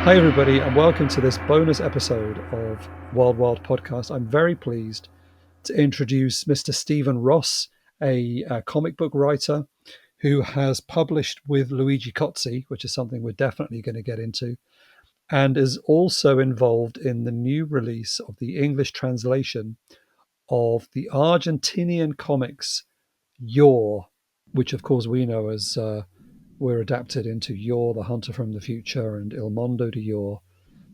Hi, everybody, and welcome to this bonus episode of Wild Wild Podcast. I'm very pleased to introduce Mr. Stephen Ross, a comic book writer who has published with Luigi Cozzi, which is something we're definitely going to get into, and is also involved in the new release of the English translation of the Argentinian comics Yor, which of course we know as were adapted into Yor, the Hunter from the Future, and Il Mondo di Yor.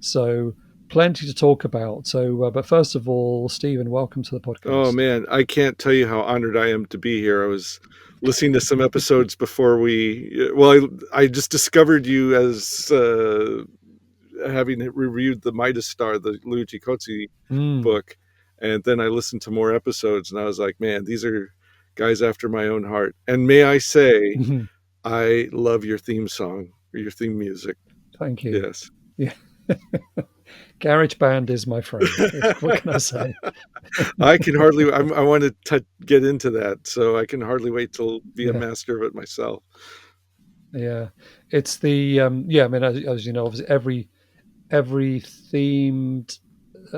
So plenty to talk about. But first of all, Stephen, welcome to the Oh podcast. man, I can't tell you how honored I am to be here. I was listening to some episodes before I just discovered you as having reviewed the Midas Star, the Luigi Cozzi Mm. book, and then I listened to more episodes, and I was like, man, these are guys after my own heart. And may I say, I love your theme song or your theme music. Thank you. Yes. Yeah. Garage band is my friend. What can I say? I can hardly. I want to get into that, so I can hardly wait to be a Yeah, master of it myself. yeah. It's the yeah. I mean, as you know, obviously every themed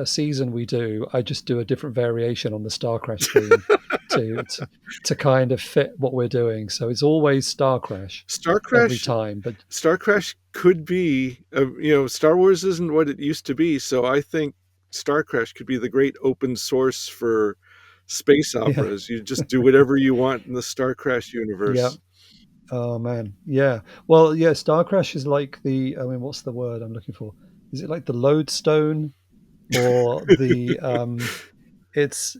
season we do, I just do a different variation on the Starcrash theme to, to to kind of fit what we're doing. So it's always Starcrash every Starcrash, time. But Starcrash could be. Star Wars isn't what it used to be, so I think Starcrash could be the great open source for space yeah, operas. You just do whatever you want in the Starcrash yeah. universe. Oh man, yeah. Well, yeah. Starcrash is like the. I mean, what's the word I'm looking for? Is it like the lodestone or the? It's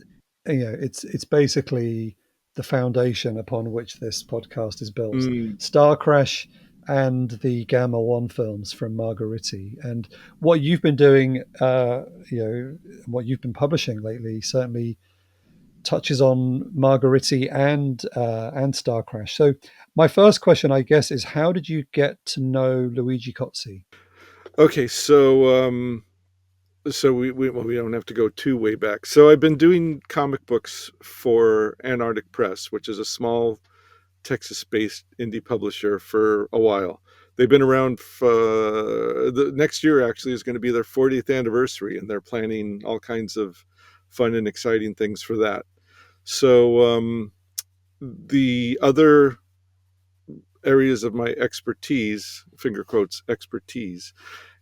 it's basically the foundation upon which this podcast is built. Mm. Starcrash and the Gamma One films from Margheriti, and what you've been doing, what you've been publishing lately, certainly touches on Margheriti and Starcrash. So, my first question, I guess, is how did you get to know Luigi Cozzi? Okay, so we don't have to go too way back. So I've been doing comic books for Antarctic Press, which is a small Texas-based indie publisher, for a while. They've been around for the next year actually is going to be their 40th anniversary, and they're planning all kinds of fun and exciting things for that. So the other areas of my expertise, finger quotes expertise,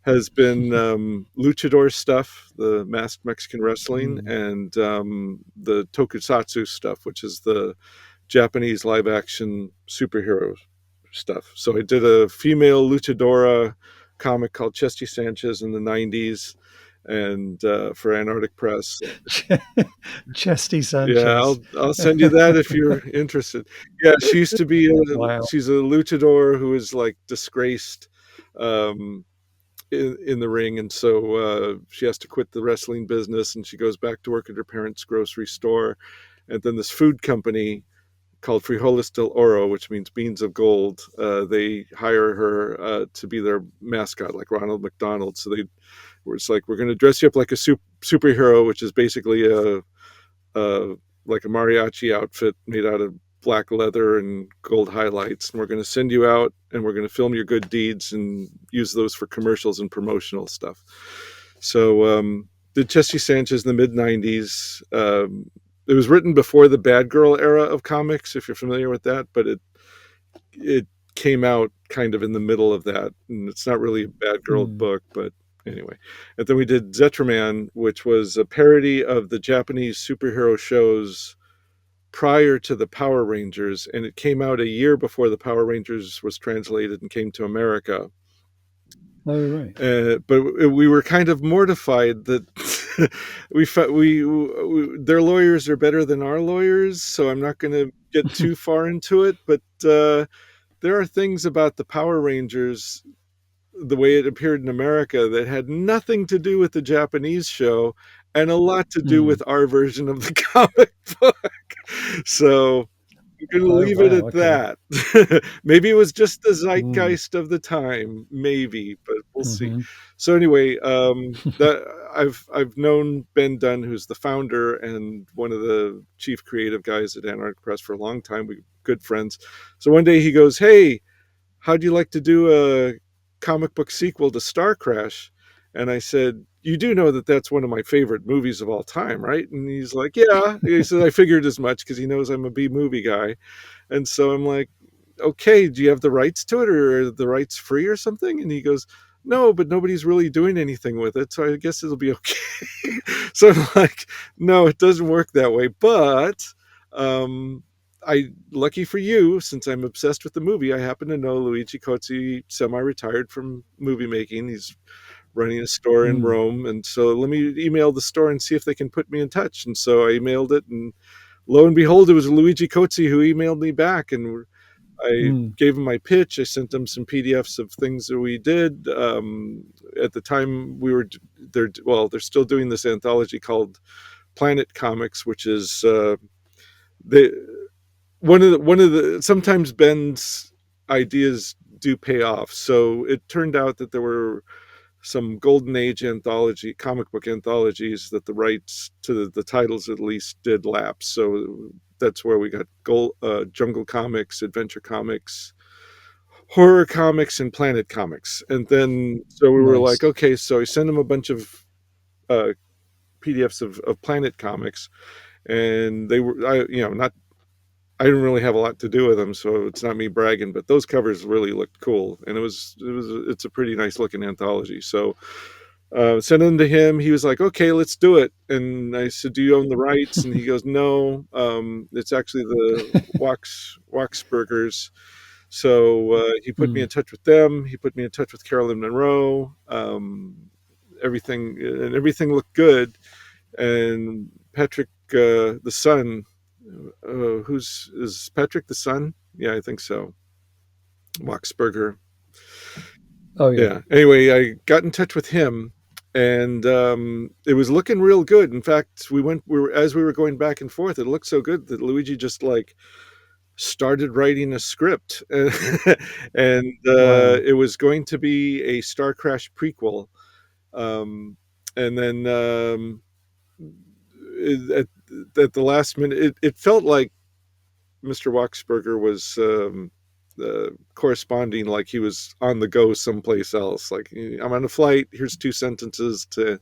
has been luchador stuff, the masked Mexican wrestling, Mm. and the tokusatsu stuff, which is the Japanese live action superhero stuff. So I did a female luchadora comic called Chesty Sanchez in the 90s, and for Antarctic Press. Chesty Yeah, Sanchez. I'll send you that if you're interested. Yeah, she used to be Wow. she's a luchador who is like disgraced um, in the ring, and so she has to quit the wrestling business, and she goes back to work at her parents' grocery store, and then this food company called Frijoles del Oro, which means beans of gold. They hire her to be their mascot, like Ronald McDonald. So it's like, we're going to dress you up like a superhero, which is basically a like a mariachi outfit made out of black leather and gold highlights, and we're going to send you out and we're going to film your good deeds and use those for commercials and promotional stuff. So did Chesty Sanchez in the mid 90s. It was written before the Bad Girl era of comics, if you're familiar with that, but it came out kind of in the middle of that, and it's not really a Bad Girl Mm. book, but anyway. And then we did Zetraman, which was a parody of the Japanese superhero shows prior to the Power Rangers, and it came out a year before the Power Rangers was translated and came to America. Oh, right. But we were kind of mortified that their lawyers are better than our lawyers, so I'm not going to get too far into it. But there are things about the Power Rangers, the way it appeared in America, that had nothing to do with the Japanese show and a lot to do Mm. with our version of the comic book. So I'm going to Oh, leave it wow. at Okay. that. Maybe it was just the Mm. zeitgeist of the time, maybe, but we'll see. Hmm. So anyway, that I've known Ben Dunn, who's the founder and one of the chief creative guys at Antarctic Press, for a long time. We're good friends. So one day he goes, "Hey, how'd you like to do a comic book sequel to Starcrash. And I said, you do know that that's one of my favorite movies of all time, right? And he's like, yeah. He says, I figured as much because he knows I'm a B movie guy. And so I'm like, okay, do you have the rights to it, or are the rights free or something? And he goes, no, but nobody's really doing anything with it. So I guess it'll be okay. So I'm like, no, it doesn't work that way. But um, lucky for you, since I'm obsessed with the movie, I happen to know Luigi Cozzi, semi-retired from movie making. He's running a store in Mm. Rome. And so let me email the store and see if they can put me in touch. And so I emailed it, and lo and behold, it was Luigi Cozzi who emailed me back. And I Mm. gave him my pitch. I sent him some PDFs of things that we did. At the time, we were they're still doing this anthology called Planet Comics, which is they one of the sometimes Ben's ideas do pay off. So it turned out that there were some golden age comic book anthologies that the rights to the titles at least did lapse. So that's where we got Jungle Comics, Adventure Comics, Horror Comics, and Planet Comics. And then so we were like, Nice. okay, so I sent him a bunch of uh, PDFs of Planet Comics, and they were, not, I didn't really have a lot to do with them, so it's not me bragging, but those covers really looked cool, and it's a pretty nice looking anthology. So sent them to him. He was like, okay, let's do it. And I said, do you own the rights? And he goes, no, it's actually the Waxburgers. So he put me Mm. in touch with them. He put me in touch with Carolyn Monroe. Everything looked good. And Patrick, the son, who's is Patrick the son? Yeah, I think so. Waxburger. Oh yeah. Yeah. Anyway, I got in touch with him, and it was looking real good. In fact, as we were going back and forth, it looked so good that Luigi just like started writing a script, and Wow. it was going to be a Starcrash prequel. Um, and then at, at the last minute, it felt like Mr. Waxberger was corresponding like he was on the go someplace else. Like, I'm on a flight. Here's 2 sentences to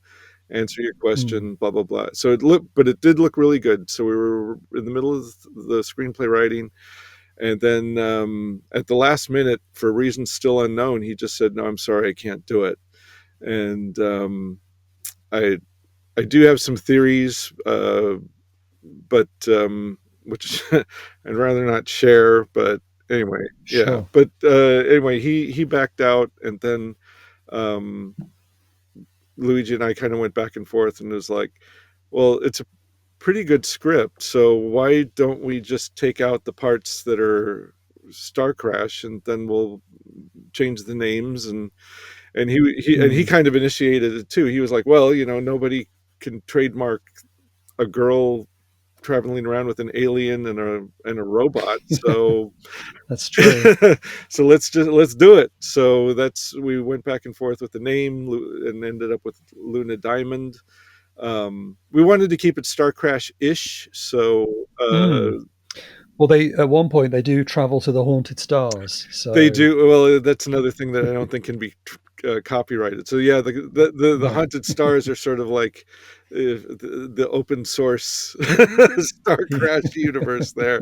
answer your Mm. question. Blah blah blah. So it did look really good. So we were in the middle of the screenplay writing, and then at the last minute, for reasons still unknown, he just said, "No, I'm sorry, I can't do it." And I I do have some theories, but which I'd rather not share. But anyway, yeah. Sure. But anyway, he backed out, and then um, Luigi and I kind of went back and forth, and it was like, well, it's a pretty good script, so why don't we just take out the parts that are Starcrash, and then we'll change the names. And he Mm. kind of initiated it too. He was like, well, nobody can trademark a girl traveling around with an alien and a robot. So That's true. so let's do it. So we went back and forth with the name and ended up with Luna Diamond. We wanted to keep it Starcrash-ish. So Mm. Well, they at one point they do travel to the haunted stars. they So do. Well, that's another thing that I don't think can be copyrighted. So yeah, the no. haunted stars are sort of like the open source Yeah. Starcrash universe. There,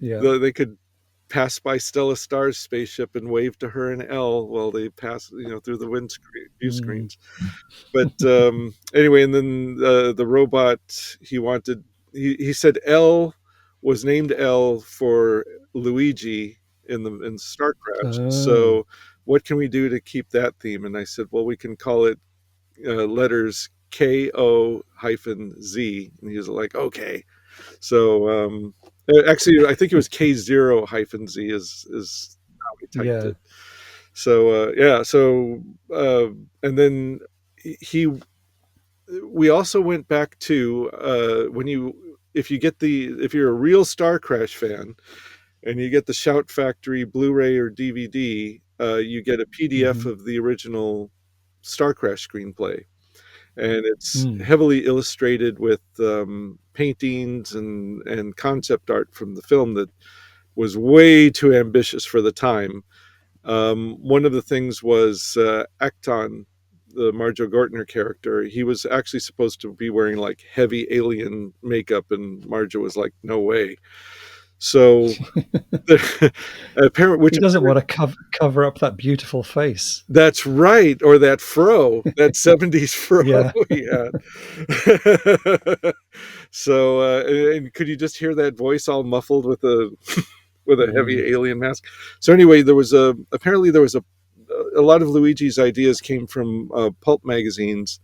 Yeah. they could pass by Stella Star's spaceship and wave to her in L while they pass, through the view Mm. screens. But anyway, and then the robot, he said L was named L for Luigi in Starcraft. Oh. So what can we do to keep that theme? And I said, well, we can call it letters KO-Z. And he was like, okay. So actually, I think it was K0-Z is how we typed Yeah. it. So yeah. So and then he we also went back to when you if you're a real Star Crash fan and you get the Shout Factory Blu-ray or DVD, you get a PDF Mhm. of the original Star Crash screenplay, and it's Mm. heavily illustrated with paintings and concept art from the film that was way too ambitious for the time. One of the things was Acton, the Marjo Gortner character. He was actually supposed to be wearing like heavy alien makeup, and Marjo was like, "No way." So, apparent, which He doesn't want to cover up that beautiful face. that's right, or that fro, that 70s fro Yeah. he had. So, and could you just hear that voice all muffled with a with a heavy Mm. alien mask? So anyway, apparently there was a lot of Luigi's ideas came from pulp magazines,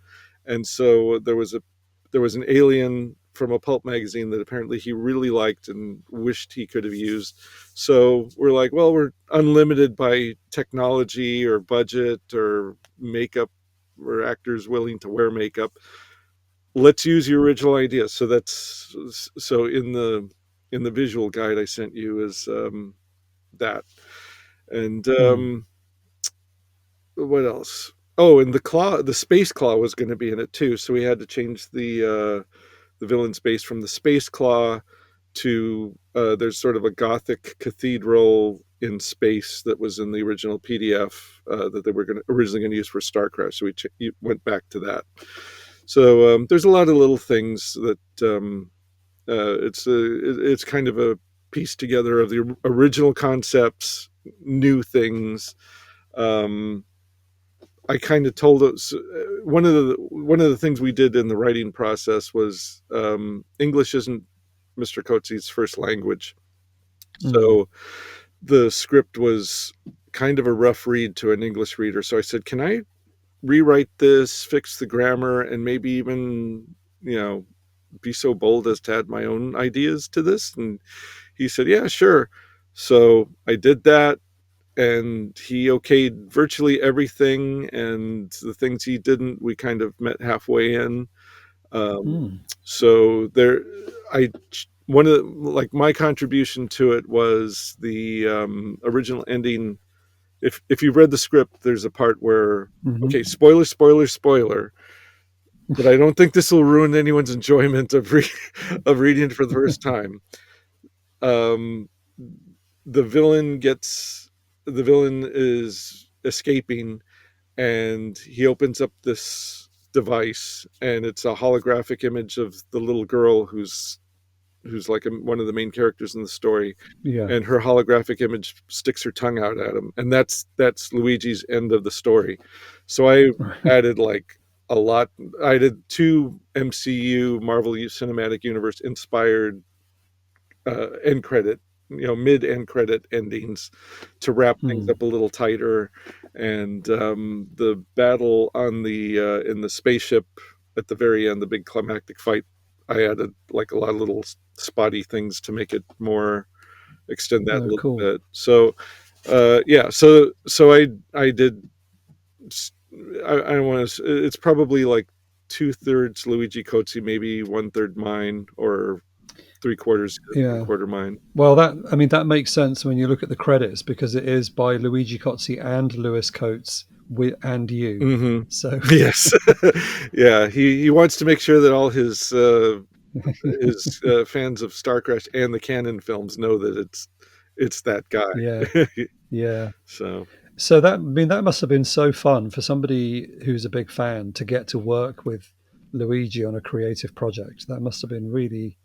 and so there was an alien from a pulp magazine that apparently he really liked and wished he could have used. So we're like, well, we're unlimited by technology or budget or makeup or actors willing to wear makeup. Let's use your original idea. So that's so in the visual guide I sent you is that. And Mm. what else? Oh, and the space claw was going to be in it too. So we had to change the villain's base from the space claw to there's sort of a gothic cathedral in space that was in the original PDF that they were originally going to use for Starcrash. So went back to that. So there's a lot of little things that it's kind of a piece together of the original concepts, new things. Um, I kind of told us one of the things we did in the writing process was English isn't Mr. Cozzi's first language, Mm. so the script was kind of a rough read to an English reader. So I said, "Can I rewrite this, fix the grammar, and maybe even be so bold as to add my own ideas to this?" And he said, "Yeah, sure." So I did that, and he okayed virtually everything, and the things he didn't, we kind of met halfway in. Um, Mm. so there, I one of like my contribution to it was the original ending. If you've read the script, there's a part where, Hmm. okay, spoiler, spoiler, spoiler, but I don't think this will ruin anyone's enjoyment of of reading it for the first time. Um, the villain gets the villain is escaping, and he opens up this device, and it's a holographic image of the little girl who's like one of the main characters in the story, Yeah. and her holographic image sticks her tongue out at him, and that's Luigi's end of the story. So I added like a lot. I did two MCU Marvel Cinematic Universe inspired end credit, mid end credit endings to wrap things Mm. up a little tighter. And the battle on the in the spaceship at the very end, the big climactic fight, I added like a lot of little spotty things to make it more extend that a Oh, little cool. bit. So yeah, so I did. I don't want to. It's probably like 2/3 Luigi Cozzi, maybe 1/3 mine, or 3/4 his, one Yeah. quarter mine. Well, that makes sense when you look at the credits because it is by Luigi Cozzi and Lewis Coates and you. Hmm. So Yes, yeah. He wants to make sure that all his fans of Starcrash and the canon films know that it's that yeah, guy. yeah. So So that must have been so fun for somebody who's a big fan to get to work with Luigi on a creative project. That must have been really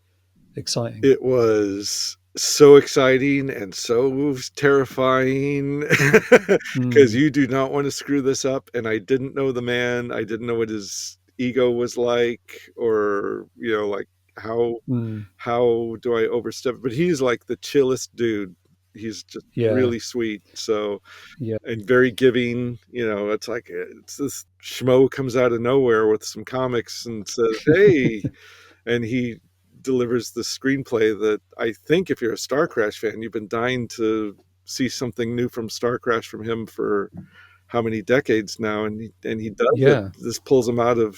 exciting. it was so exciting and so terrifying because Mm. you do not want to screw this up. And I didn't know the man. I didn't know what his ego was like, or like how Mm. how do I overstep? But he's like the chillest dude. He's just Yeah, really sweet. So, yeah, and very giving. It's like it's this schmo comes out of nowhere with some comics and says, "Hey," and he delivers the screenplay that I think if you're a Starcrash fan, you've been dying to see something new from Starcrash from him for how many decades now, and he does it. yeah, This pulls him out of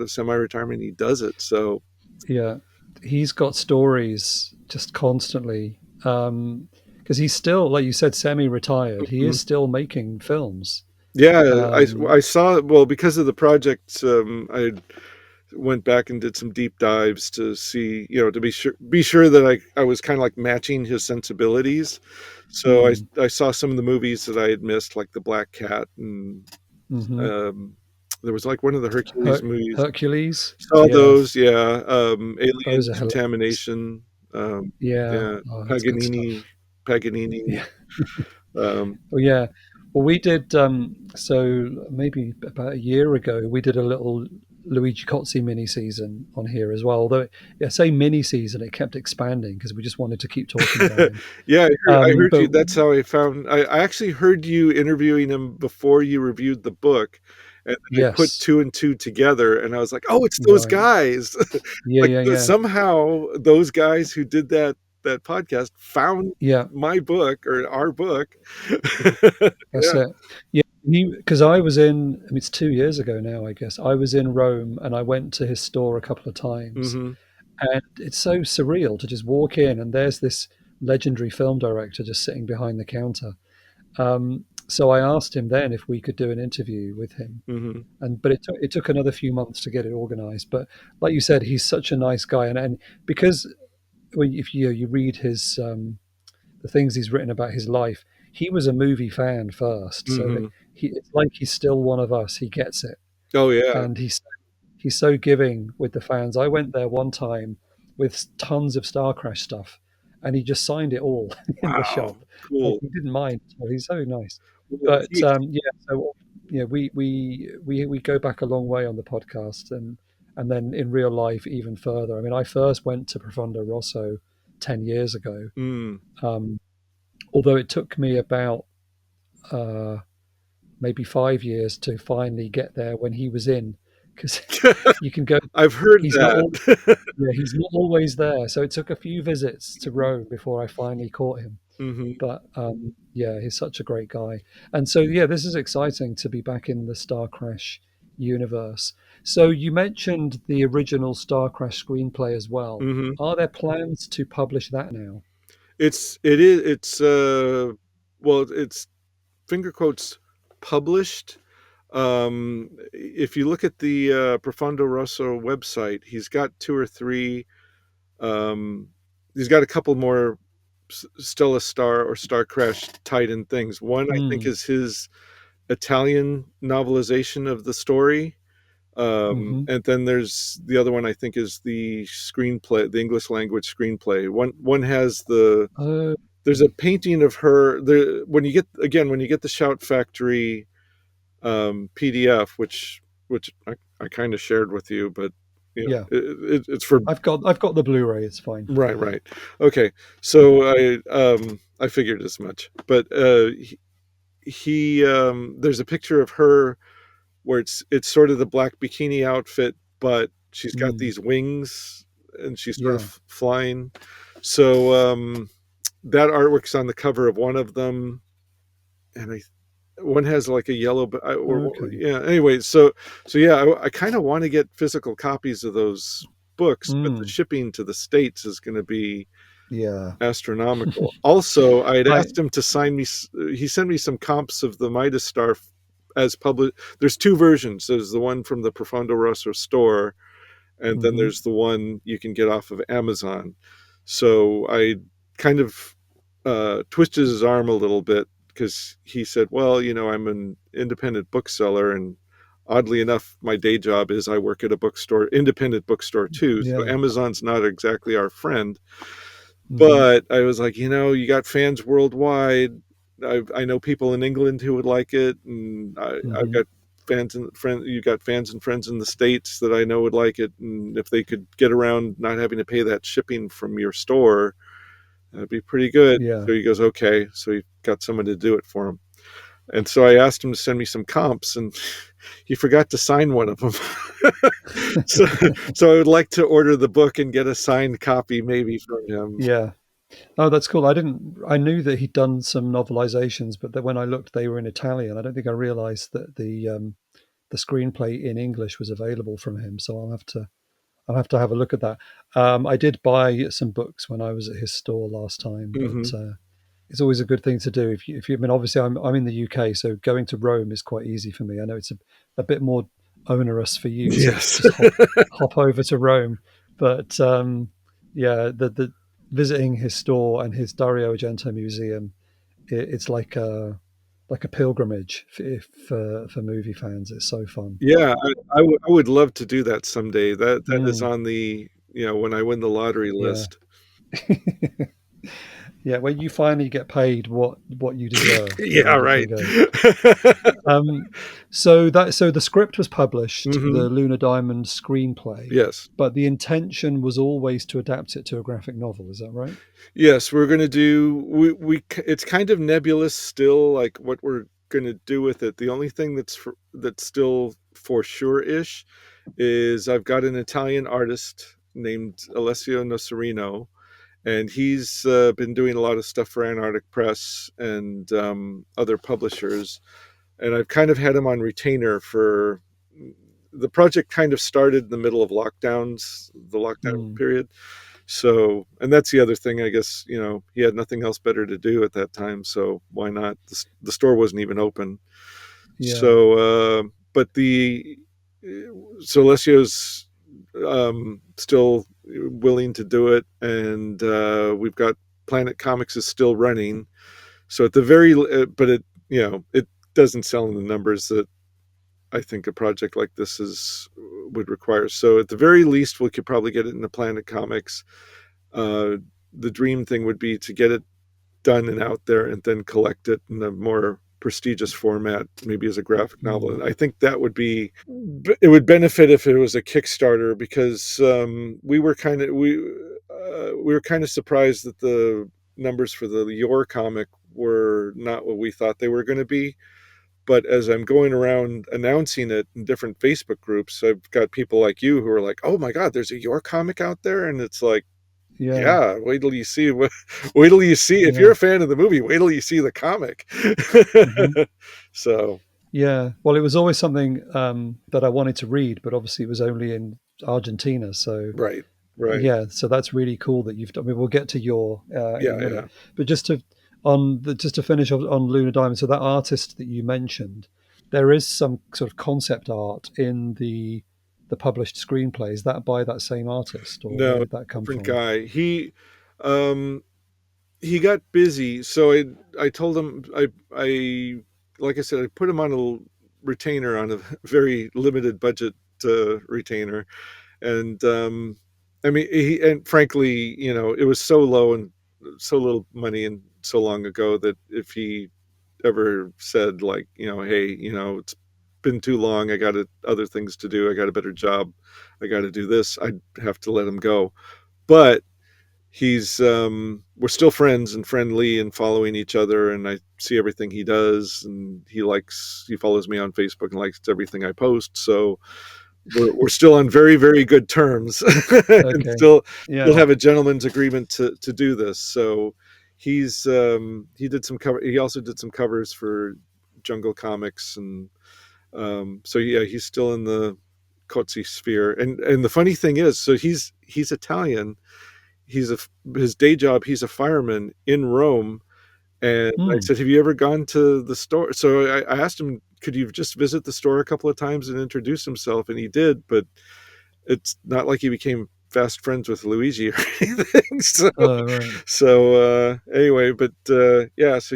semi-retirement. He does it. So yeah. He's got stories just constantly. Because he's still, like you said, semi-retired. He mhm. is still making films. Yeah, I Um, saw, well, because of the project. I went back and did some deep dives to see, to be sure that I was kind of like matching his sensibilities. So Mm. I saw some of the movies that I had missed, like The Black Cat, and Hmm. um, there was like one of the Hercules movies. Hercules. Saw Yeah, those, yeah. Alien those are hilarious. Contamination. Yeah, Yeah, oh, that's good Paganini, stuff. Paganini. Yeah. Um, Oh, yeah. Well, we did. So maybe about a year ago, we did a little Luigi Cozzi mini season on here as well. Although, yeah, say mini season, it kept expanding because we just wanted to keep talking about him. yeah, I heard But you. That's how I found. I actually heard you interviewing him before you reviewed the book, and then I put yes, two and two together, and I was like, "Oh, it's those right. guys!" Yeah, Like yeah, yeah, somehow those guys who did that podcast found yeah. my book or our book. That's Yeah. it. Yeah, because I was in. I mean, it's 2 years ago now. I guess I was in Rome, and I went to his store a couple of times, Hmm. and it's so surreal to just walk in, and there's this legendary film director just sitting behind the counter. So I asked him then if we could do an interview with him, Hmm. but it took another few months to get it organized. But like you said, he's such a nice guy, and because when if you read his the things he's written about his life, he was a movie fan first, so Hmm. it's like he's still one of us. He gets it, Oh yeah. and he's so giving with the fans. I went there one time with tons of Starcrash stuff, and he just signed it all in the Wow. shop. Like Cool. he didn't mind. So he's so nice. Well, But yeah, so yeah, we go back a long way on the podcast, and then in real life even further. I mean, I first went to Profondo Rosso 10 years ago. mm. Um, Although it took me about uh, maybe 5 years to finally get there when he was in, because you can go. I've heard He's not all. that. Yeah, he's not always there. So it took a few visits to Rome before I finally caught him. Hmm. But yeah, he's such a great guy. And so yeah, this is exciting to be back in the Star Crash universe. So you mentioned the original Star Crash screenplay as well. Hmm. Are there plans to publish that now? It's finger quotes published. If you look at the Profondo Rosso website, he's got two or three. Um, he's got a couple more Stella Star or Star Crash tied in things. One I think Mm, is his Italian novelization of the story. hmm. And then there's the other one I think is the screenplay, the English language screenplay. One has Oh, there's a painting of her there when you get the Shout Factory PDF, which I kind of shared with you, but yeah. it's for I've got the Blu-ray. It's fine. right. Okay, so I figured as much, but there's a picture of her where it's sort of the black bikini outfit, but she's got Mm, these wings and she's sort yeah. of flying. So that artwork's on the cover of one of them, and one has like a yellow, Okay. yeah. Anyway, so yeah, I kind of want to get physical copies of those books, but the Mm, shipping to the States is going to be yeah. astronomical. Also, I had I. asked him to sign me. He sent me some comps of the Midas Star as published. There's two versions. There's the one from the Profondo Rosso store, and then Hmm. there's the one you can get off of Amazon. So I kind of twisted his arm a little bit because he said, "Well, I'm an independent bookseller, and oddly enough, my day job is I work at a bookstore, independent bookstore too. So Yeah. Amazon's not exactly our friend." Hmm. But I was like, you got fans worldwide. I know people in England who would like it, and I've Hmm. got fans and friends. You got fans and friends in the States that I know would like it, and if they could get around not having to pay that shipping from your store, that'd be pretty good. Yeah. So he goes, okay. So he got someone to do it for him, and so I asked him to send me some comps, and he forgot to sign one of them. so, so I would like to order the book and get a signed copy, maybe from him. Yeah. Oh, that's cool. I knew that he'd done some novelizations, but that when I looked, they were in Italian. I don't think I realized that the screenplay in English was available from him. So I'll have to have a look at that. I did buy some books when I was at his store last time, Hmm. but it's always a good thing to do. If you, I mean, obviously I'm in the UK, so going to Rome is quite easy for me. I know it's a bit more onerous for you to Yes. just hop over to Rome. But yeah, the visiting his store and his Dario Argento museum, it's like a pilgrimage for movie fans. It's so fun. Yeah, I would love to do that someday. That is Mm, on the, when I win the lottery yeah. list. Yeah, when you finally get paid what you deserve, Yeah, then you can right. go. Um, so the script was published, Hmm. the Lunar Diamond screenplay, Yes. but the intention was always to adapt it to a graphic novel. Is that right? Yes, we're gonna do it's kind of nebulous still, like what we're gonna do with it. The only thing that's still for sure-ish is I've got an Italian artist named Alessio Nocerino, and he's been doing a lot of stuff for Antarctic Press and other publishers. And I've kind of had him on retainer for the project. Kind of started in the middle of the lockdown Mm, period. So, and that's the other thing, I guess, he had nothing else better to do at that time. So why not? The store wasn't even open. yeah. So, but so Alessio's still willing to do it. And we've got Planet Comics is still running. So at the but it doesn't sell in the numbers that I think a project like this would require. So at the very least, we could probably get it into Planet Comics. Uh, the dream thing would be to get it done and out there, and then collect it in a more prestigious format, maybe as a graphic novel. Mm, And I think that it would benefit if it was a Kickstarter, because we were kind of surprised that the numbers for the Your comic were not what we thought they were going to be. But as I'm going around announcing it in different Facebook groups, I've got people like you who are like, "Oh my God, there's a Your comic out there," and it's like, yeah. yeah, wait till you see wait till you see, if you're Yeah. a fan of the movie, wait till you see the comic. Hmm. So, Yeah. Well, it was always something that I wanted to read, but obviously it was only in Argentina. So right, right. yeah, so that's really cool that you've done. I mean, we'll get to your in a Yeah, minute, yeah. but just to finish on Lunar Diamond. So that artist that you mentioned, there is some sort of concept art in the published screenplay. Is that by that same artist, or where No, did that come different from? guy. Um he got busy, so I told him, I like I said, I put him on a retainer, on a very limited budget retainer. And I mean, and frankly, it was so low and so little money and so long ago, that if he ever said, like, hey, it's been too long, I got other things to do, I got a better job, I got to do this, I'd have to let him go. But we're still friends and friendly and following each other, and I see everything he does, and he follows me on Facebook and likes everything I post. So we're still on very, very good terms, and Okay, still yeah. have a gentleman's agreement to do this. So he also did some covers for Jungle Comics. And so yeah, he's still in the Cozzi sphere. And the funny thing is, so he's Italian. He's a His day job, he's a fireman in Rome. And I Hmm. said, "Have you ever gone to the store?" So I asked him, "Could you just visit the store a couple of times and introduce himself?" And he did, but it's not like he became fast friends with Luigi or anything. So, Oh, right. anyway, but yeah, so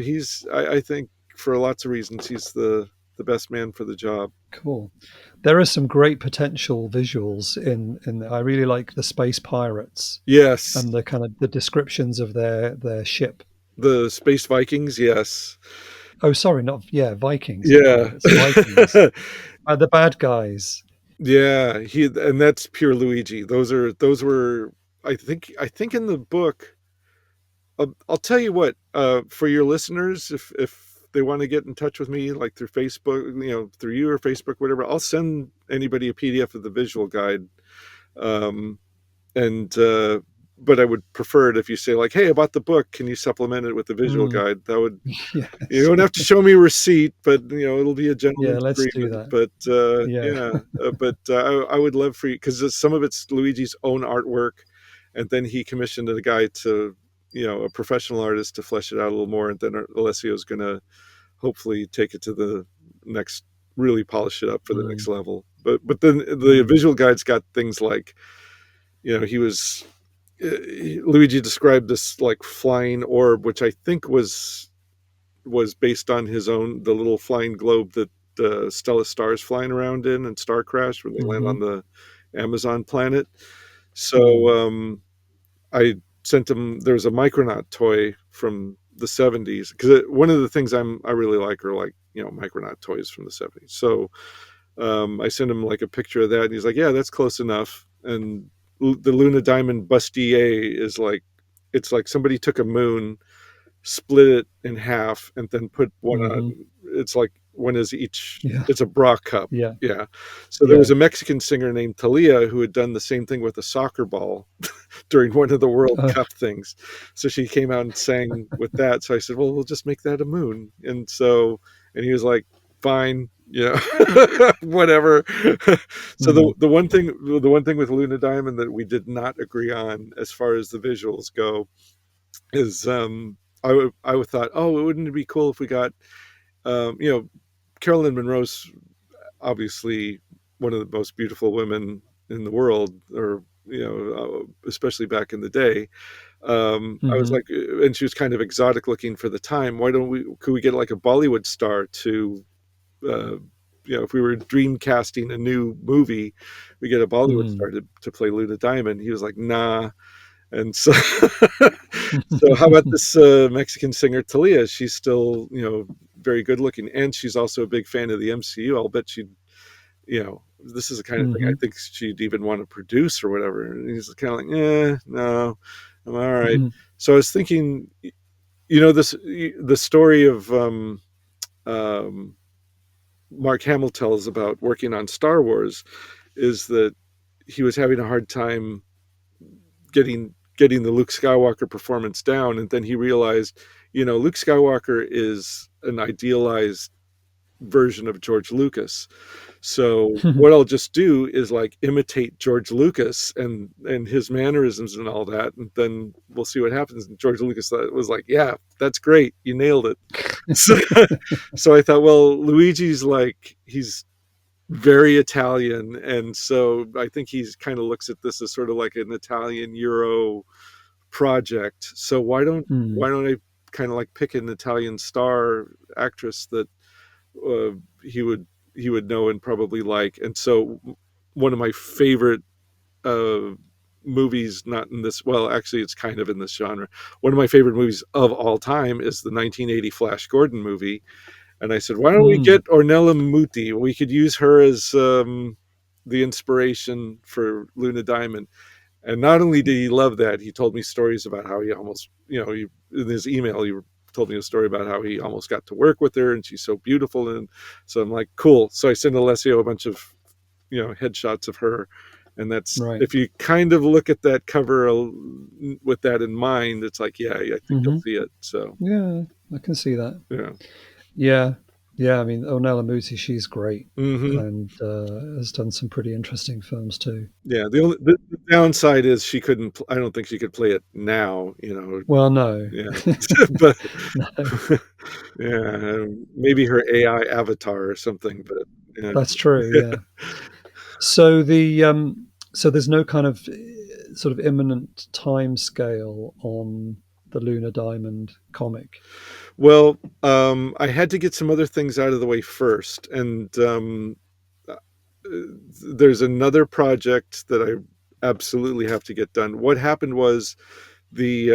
I think for lots of reasons, he's the best man for the job. Cool. There is some great potential visuals in. I really like the space pirates Yes, and the kind of the descriptions of their ship. the Space Vikings. Yes, Oh, sorry, not yeah, Vikings, not yeah. pirates. Vikings. The bad guys. Yeah, and that's pure Luigi. Those were, I think in the book. I'll tell you what, for your listeners, if they want to get in touch with me, like through Facebook, through you or Facebook, whatever, I'll send anybody a PDF of the visual guide. Um, and but I would prefer it if you say, like, "Hey, I bought the book. Can you supplement it with the visual Mm, guide?" That would You yes. don't have to show me a receipt, but it'll be a Yeah, gentleman's let's do agreement. that. But Yeah. yeah, but I would love for you, because some of it's Luigi's own artwork, and then he commissioned a guy a professional artist, to flesh it out a little more, and then Alessio's going to hopefully take it to the next, really polish it up for the next Mm. level. but then the Mm. visual guides got things like, he was Luigi described this like flying orb, which I think was based on his own, the little flying globe that Stella Star's flying around in Starcrash when they land Mm-hmm. on the Amazon planet. So Mm. I sent him. There's a Micronaut toy from the '70s, because one of the things I really like are like Micronaut toys from the '70s. So I sent him like a picture of that, and he's like, "Yeah, that's close enough." And the Luna Diamond bustier is like, it's like somebody took a moon, split it in half, and then put one on. Mm-hmm. It's like one is each. Yeah. It's a bra cup. Yeah. Yeah. So there was Yeah. a Mexican singer named Talia who had done the same thing with a soccer ball during one of the World Uh, Cup things. So she came out and sang with that. So I said, "Well, we'll just make that a moon." And he was like, "Fine, whatever." So mm. the one thing with Luna Diamond that we did not agree on as far as the visuals go is, I thought, oh, wouldn't it be cool if we got, you know, Carolyn Monroe's obviously one of the most beautiful women in the world, or especially back in the day. I was Mm-hmm. like, and she was kind of exotic looking for the time. Why don't we? Could we get like a Bollywood star to, uh, if we were dream casting a new movie, we get a Bollywood Mm. star to play Luna Diamond. He was like, nah. And so, so how about this Mexican singer Talia? She's still, very good looking, and she's also a big fan of the MCU. I'll bet she'd, this is the kind of thing I Mm-hmm. think she'd even want to produce or whatever. And he's kind of like, no, I'm all right. Mm-hmm. So I was thinking, the story of um, Mark Hamill tells about working on Star Wars is that he was having a hard time getting the Luke Skywalker performance down, and then he realized, Luke Skywalker is an idealized version of George Lucas. So what I'll just do is like imitate George Lucas and his mannerisms and all that, and then we'll see what happens. And George Lucas was like, "Yeah, that's great, you nailed it." So, so I thought, well, Luigi's like, he's very Italian, and so I think he's kind of looks at this as sort of like an Italian Euro project. So why Mm. don't I kind of like pick an Italian star actress that uh, he would he would know and probably like. And so one of my favorite uh, movies, not in this, well, actually, it's kind of in this genre. One of my favorite movies of all time is the 1980 Flash Gordon movie. And I said, why don't we Mm. get Ornella Muti? We could use her as the inspiration for Luna Diamond. And not only did he love that, he told me stories about how he almost, in his email, he told me a story about how he almost got to work with her and she's so beautiful. And so I'm like, cool. So I sent Alessio a bunch of, headshots of her. And that's, Right. if you kind of look at that cover with that in mind, it's like, yeah, I think you'll Mm-hmm. see it. So, Yeah, I can see that. yeah. Yeah. Yeah. I mean, Ornella Muti, she's great Hmm. and has done some pretty interesting films too. Yeah. The downside is she couldn't, I don't think she could play it now, Well, no. yeah. But No, yeah, maybe her AI avatar or something, but yeah. that's true. Yeah. So so there's no kind of sort of imminent time scale on the Lunar Diamond comic. Well, I had to get some other things out of the way first, and uh, there's another project that I absolutely have to get done. What happened was the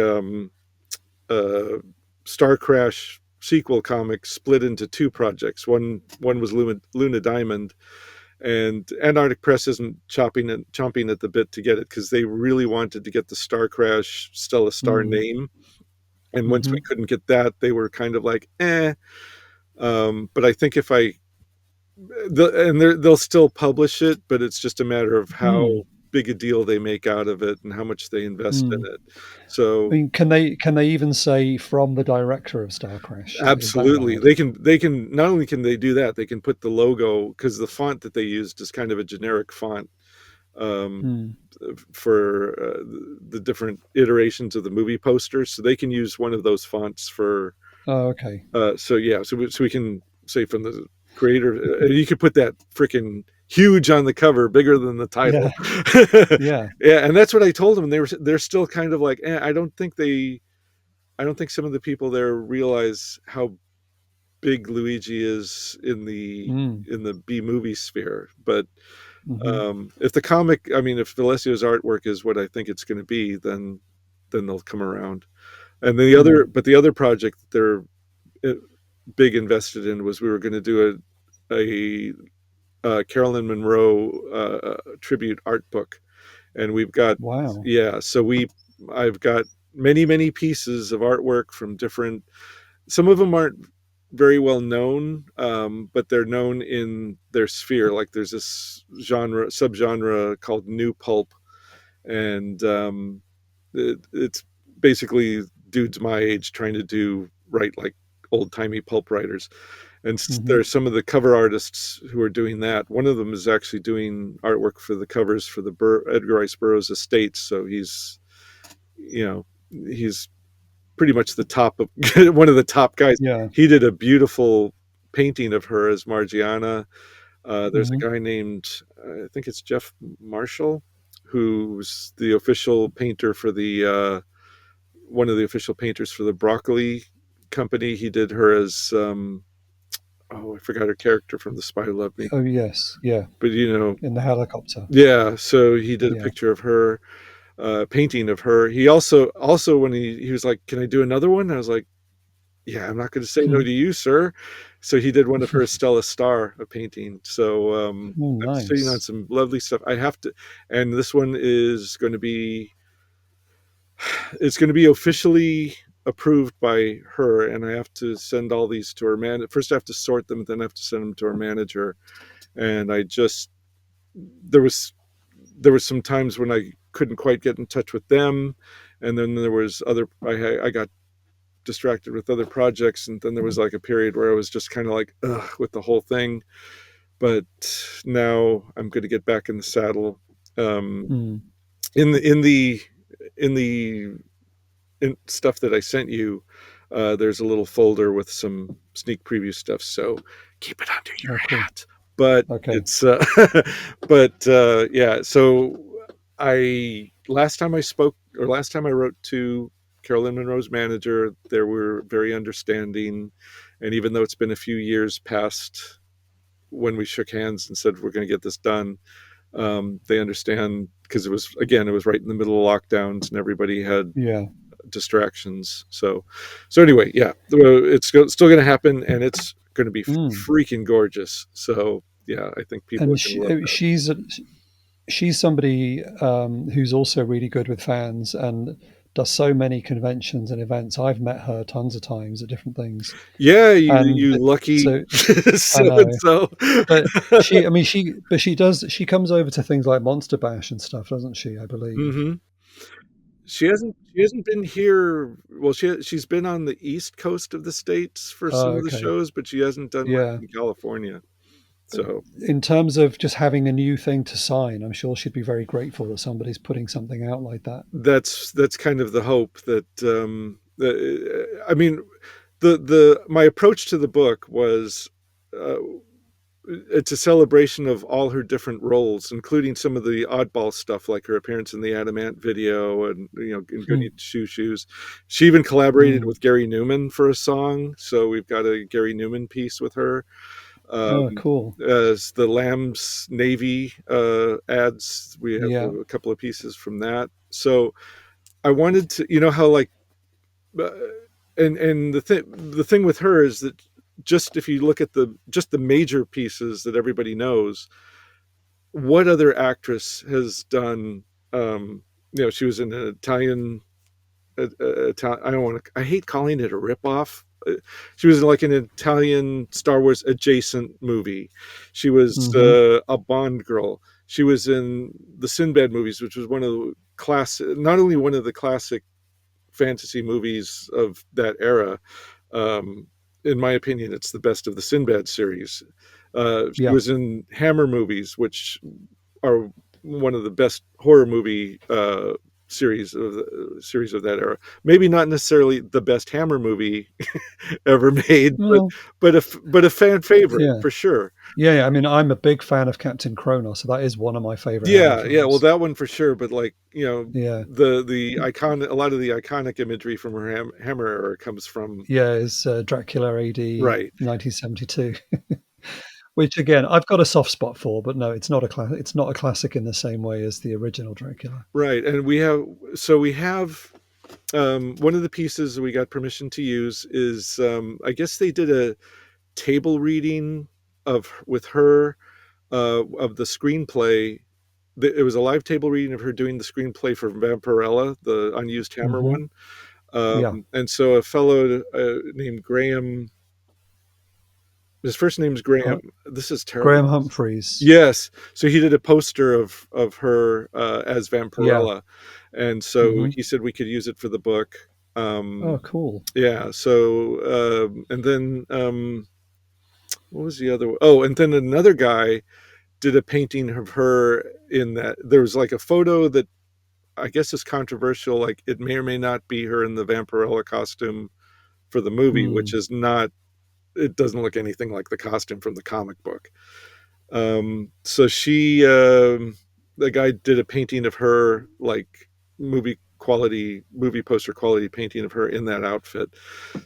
uh, Star Crash sequel comic split into two projects. One was Luna Diamond, and Antarctic Press isn't chomping at the bit to get it because they really wanted to get the Star Crash Stella Star Mm. name. And once we Hmm. couldn't get that, they were kind of like, eh. But I think if they'll still publish it, but it's just a matter of how Mm. big a deal they make out of it and how much they invest in Mm. it. I So mean, can they even say from the director of Starcrash? Is that absolutely, bad? they can not only can they do that, they can put the logo, because the font that they used is kind of a generic font. Um, Mm. for the different iterations of the movie posters, so they can use one of those fonts for. Oh, okay. So yeah, so we can say from the creator, you could put that freaking huge on the cover, bigger than the Yeah. title. Yeah. Yeah, and that's what I told them. They're still kind of like, I don't think some of the people there realize how big Luigi is Mm. in the B movie sphere. But Hmm. if the comic, I mean, if Valessio's artwork is what I think it's going to be, then they'll come around. And Mm. the other project that they're uh, big invested in was we were going to do a Carolyn Monroe tribute art book, and we've got Wow. yeah, so I've got many pieces of artwork from different. Some of them aren't very well known, but they're known in their sphere. Like there's this subgenre called new pulp, and it's basically dudes my age trying to write like old timey pulp writers. And Hmm. there's some of the cover artists who are doing that. One of them is actually doing artwork for the covers for the Edgar Rice Burroughs estates. So you know, he's pretty much the top of one of the top guys. Yeah. He did a beautiful painting of her as Margiana. There's a Hmm. guy named, I think it's Jeff Marshall, who's the official painter for the one of the official painters for the Broccoli Company. He did her as oh, I forgot her character from The Spy Who Loved Me, Oh, yes. Yeah. but In the helicopter. yeah. So he did a Yeah. picture of her, painting of her. He also when he was like, "Can I do another one?" I was like, "Yeah, I'm not going to say no to you, sir." So he did one of her Stella Star, a painting. So Oh, I'm sitting on nice. some lovely stuff. I have to, and this one is going to be, it's going to be officially approved by her, and I have to send all these to her man. First, I have to sort them, then I have to send them to her manager. And I just there was some times when I couldn't quite get in touch with them, and then there was I got distracted with other projects, and then there was like a period where I was just kind of like ugh with the whole thing. But now I'm going to get back in the saddle. Um, Mm. in the in the in the stuff that I sent you, there's a little folder with some sneak preview stuff. So keep it under your Oh, cool. hat. But Okay. it's but yeah. So last time I spoke, or last time I wrote to Carolyn Monroe's manager, they were very understanding, and even though it's been a few years past when we shook hands and said we're going to get this done, they understand because it was right in the middle of lockdowns and everybody had Yeah. distractions. So anyway, yeah, it's still going to happen, and it's going to be Mm. freaking gorgeous. So yeah, I think people are And going to love that. she's somebody who's also really good with fans and does so many conventions and events. I've met her tons of times at different things, Yeah, and you lucky so I so and know. so. But I mean, she comes over to things like Monster Bash and stuff, doesn't she? I believe. Hmm. She hasn't been here. Well, she's been on the east coast of the states for some Oh, of the okay. shows, but she hasn't done much Yeah. in California. So In terms of just having a new thing to sign, I'm sure she'd be very grateful that somebody's putting something out like that. that's kind of the hope that I mean, the my approach to the book was. Uh, it's a celebration of all her different roles, including some of the oddball stuff, like her appearance in the Adamant video, and in Hmm. Goody Shoe Shoes. She even collaborated Mm. with Gary Newman for a song, so we've got a Gary Newman piece with her. Oh, Um, cool. as the Lamb's Navy ads, we have Yeah. a couple of pieces from that. So I wanted to, how like uh, and the thing with her is that just if you look at the major pieces that everybody knows, what other actress has done? She was in an Italian. I don't want to. I hate calling it a ripoff. She was in like an Italian Star Wars adjacent movie. She was Hmm. a Bond girl. She was in the Sinbad movies, which was one of the not only one of the classic fantasy movies of that era. Um, in my opinion, it's the best of the Sinbad series. She Yeah. was in Hammer movies, which are one of the best horror movie. series of that era. Maybe not necessarily the best Hammer movie ever made, Well, but a fan favorite yeah. for sure. Yeah, I mean, I'm a big fan of Captain Kronos, so that is one of my favorite Hammer Yeah, well, films. that one for sure. But like Yeah, the icon, a lot of the iconic imagery from her Hammer era comes from yeah, is Dracula AD right, 1972, which again I've got a soft spot for, but no, it's not a classic. It's not a classic in the same way as the original Dracula. right, and we have one of the pieces we got permission to use is I guess they did a table reading of with her of the screenplay. It was a live table reading of her doing the screenplay for Vampirella, the unused Hammer Hmm. one. Yeah, And so a fellow named Graham, his first name's Graham. uh, This is terrible. Graham Humphreys. Yes, so he did a poster of her as Yeah. Vampirella, and so Hmm. he said we could use it for the book. Oh, Um, cool. yeah. So and then what was the other? Oh, and then another guy did a painting of her in that. There was like a photo that I guess is controversial. Like it may or may not be her in the Vampirella costume for the movie, which Mm, is not. It doesn't look anything like the costume from the comic book. So the guy did a painting of her, like movie poster quality painting of her in that outfit.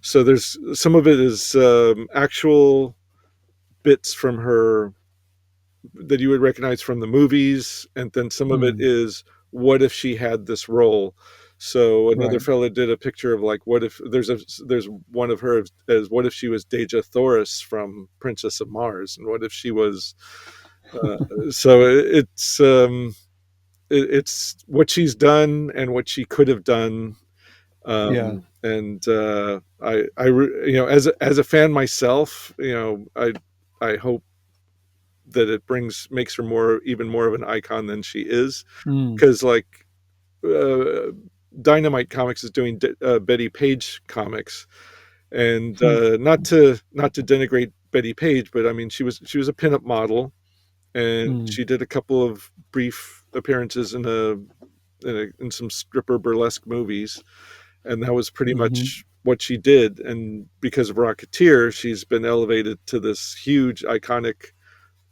So there's some of it is actual bits from her that you would recognize from the movies, and then some of it mm, is what if she had this role. So another right. fella did a picture of like what if there's one of her as what if she was Deja Thoris from Princess of Mars, and what if she was uh, so it's what she's done and what she could have done. Yeah. And as a fan myself, I hope that it makes her even more of an icon than she is, Mm, because like uh, Dynamite Comics is doing Betty Page comics, and hmm, not to denigrate Betty Page, but I mean she was a pinup model, and mm, she did a couple of brief appearances in some stripper burlesque movies, and that was pretty mhm, much what she did. And because of Rocketeer, she's been elevated to this huge iconic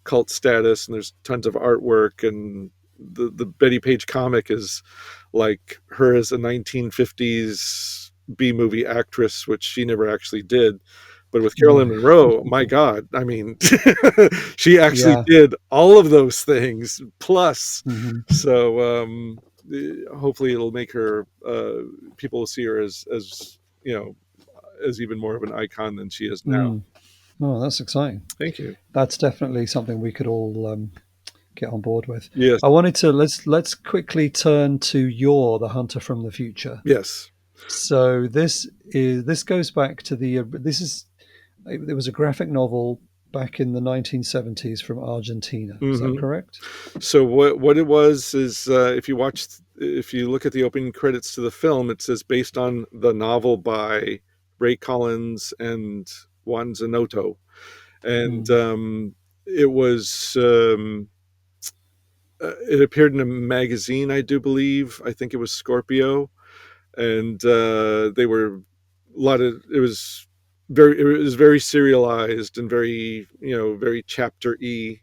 cult status, and there's tons of artwork, and the Betty Page comic is like her as a 1950s B movie actress, which she never actually did. But with Carolyn no. Monroe, my God, I mean, she actually Yeah. did all of those things plus. Mhm, So hopefully it'll make her people will see her as as even more of an icon than she is now. mm. Oh, that's exciting. Thank you. That's definitely something we could all get on board with. Yes. I wanted to let's quickly turn to You're the Hunter from the Future. Yes. So this goes back to it was a graphic novel back in the 1970s from Argentina. Is that Hmm. correct? So what it was is if you look at the opening credits to the film, it says based on the novel by Ray Collins and Juan Zanotto, and Mm, it was it appeared in a magazine, I do believe. I think it was Scorpio, and they were a lot of it was very serialized and very very chapter E.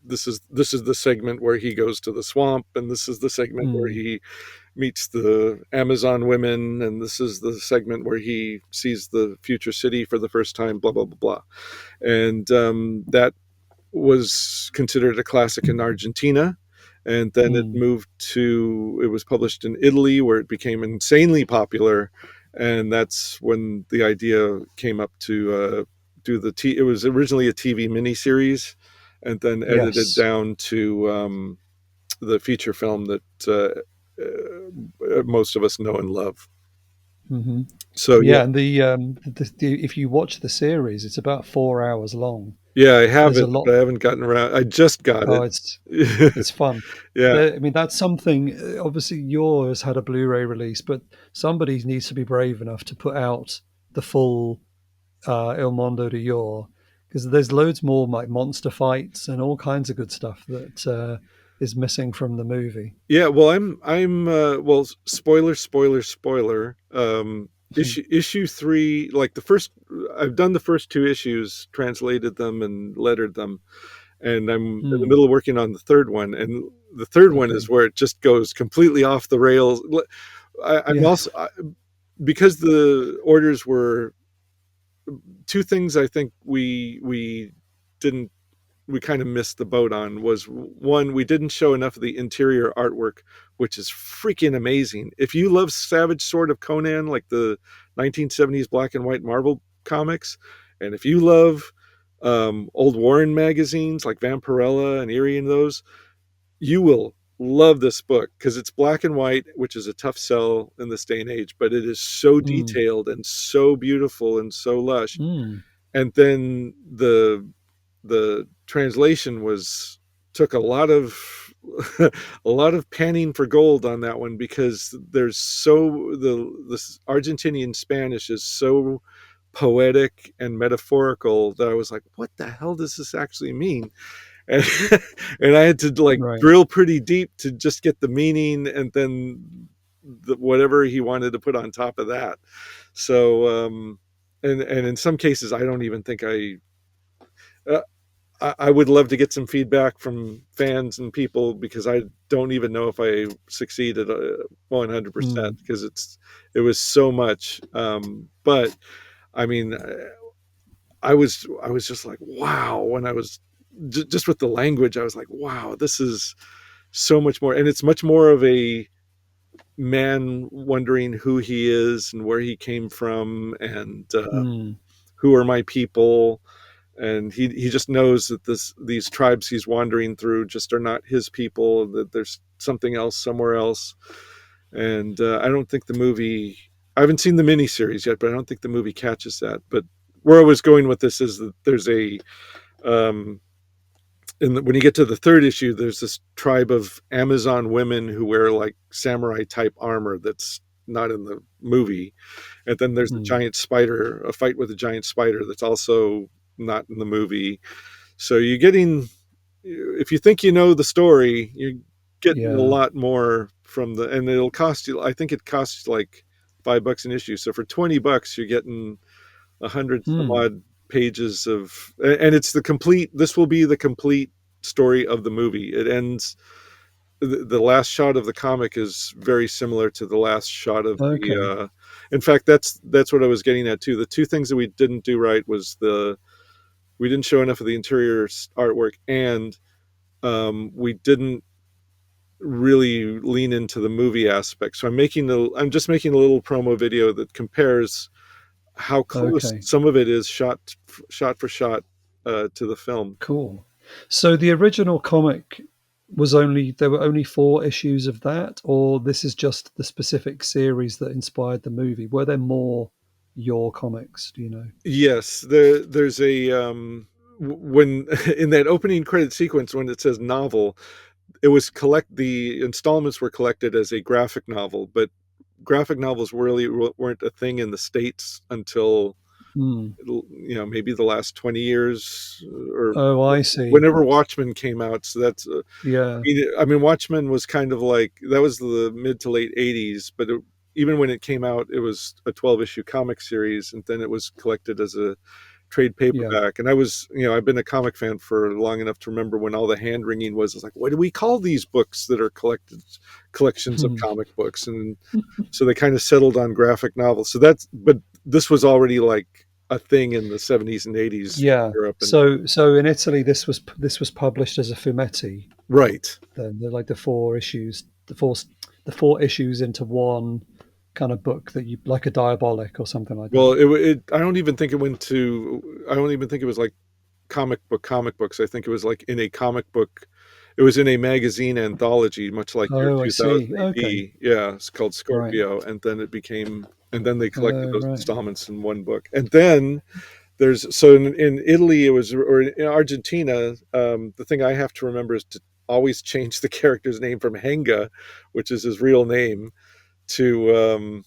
This is the segment where he goes to the swamp, and this is the segment where mm, he meets the Amazon women, and this is the segment where he sees the future city for the first time, blah blah blah blah. And that was considered a classic in Argentina, and then mm. it was published in Italy, where it became insanely popular, and that's when the idea came up to do it was originally a TV miniseries, and then edited Yes. down to the feature film that most of us know and love. Hmm. So yeah, Yeah, and if you watch the series, it's about 4 hours long. yeah, I have There's it, a lot. but I haven't gotten around. I just got Oh, it. it's fun. Yeah. I mean, that's something. Obviously, yours had a Blu-ray release, but somebody needs to be brave enough to put out the full Il Mondo de Yore, because there's loads more like monster fights and all kinds of good stuff that. is missing from the movie. Yeah, well, well, spoiler, spoiler, spoiler. Issue three, like the first, I've done the first two issues, translated them and lettered them, and I'm in the Hmm. middle of working on the third one. And the third one is Okay. where it just goes completely off the rails. I'm Yeah. also because the orders were two things. I think we didn't we kind of missed the boat on was one, we didn't show enough of the interior artwork, which is freaking amazing. If you love Savage Sword of Conan, like the 1970s black and white Marvel comics, and if you love old Warren magazines like Vampirella and Eerie and those, you will love this book because it's black and white, which is a tough sell in this day and age, but it is so Hmm. detailed and so beautiful and so lush. Hmm. And then the translation was took a lot of a lot of panning for gold on that one because there's so this Argentinian Spanish is so poetic and metaphorical that I was like, what the hell does this actually mean? And, and I had to like Right. drill pretty deep to just get the meaning and then whatever he wanted to put on top of that. So and in some cases I don't even think uh, I would love to get some feedback from fans and people because I don't even know if I succeeded 100% Hmm. because it was so much. But I mean, I was just like, wow, when I was just with the language, I was like, wow, this is so much more, and it's much more of a man wondering who he is and where he came from and Hmm. who are my people, and he just knows that these tribes he's wandering through just are not his people, that there's something else somewhere else. And I don't think the movie, I haven't seen the miniseries yet, but I don't think the movie catches that. But where I was going with this is that there's a um when you get to the third issue, there's this tribe of Amazon women who wear like samurai type armor that's not in the movie, and then there's the Hmm. giant spider, a fight with a giant spider that's also not in the movie. So you're getting, if you think you know the story, you're getting a Yeah. lot more from and it'll cost you, I think it costs like $5 an issue. So for $20, you're getting 100 some Hmm. odd pages of, and it's the complete, this will be the complete story of the movie. It ends, the last shot of the comic is very similar to the last shot of Okay. in fact, that's what I was getting at too. The two things that we didn't do right was we didn't show enough of the interior artwork, and we didn't really lean into the movie aspect. So I'm just making a little promo video that compares how close Okay. some of it is shot for shot to the film. Cool. So the original comic was only there were only four issues of that, or this is just the specific series that inspired the movie. Were there more your comics? Do you know? Yes, there's a when in that opening credit sequence when it says novel, it was the installments were collected as a graphic novel, but graphic novels really weren't a thing in the States until Hmm. maybe the last 20 years or Oh, I see. whenever Watchmen came out. So that's Yeah. I mean, Watchmen was kind of like that was the mid to late '80s, but even when it came out, it was a 12-issue comic series, and then it was collected as a trade Yeah. paperback. And I was, I've been a comic fan for long enough to remember when all the hand wringing was. It's like, what do we call these books that are collections of Hmm. comic books? And so they kind of settled on graphic novels. But this was already like a thing in the '70s and '80s Yeah. in Europe. And So in Italy, this was published as a fumetti. right. Then they're like the four issues, the four issues into one kind of book that you like a diabolic or something like Well, that. I don't even think it went to, I don't even think it was like comic books. I think it was like in a comic book. It was in a magazine anthology, much like your Oh, I 2000 see. Okay. AD. Yeah, it's called Right. Scorpio, and then and then they collected those Right. installments in one book. And then in Italy, or in Argentina, the thing I have to remember is to always change the character's name from Henga, which is his real name, to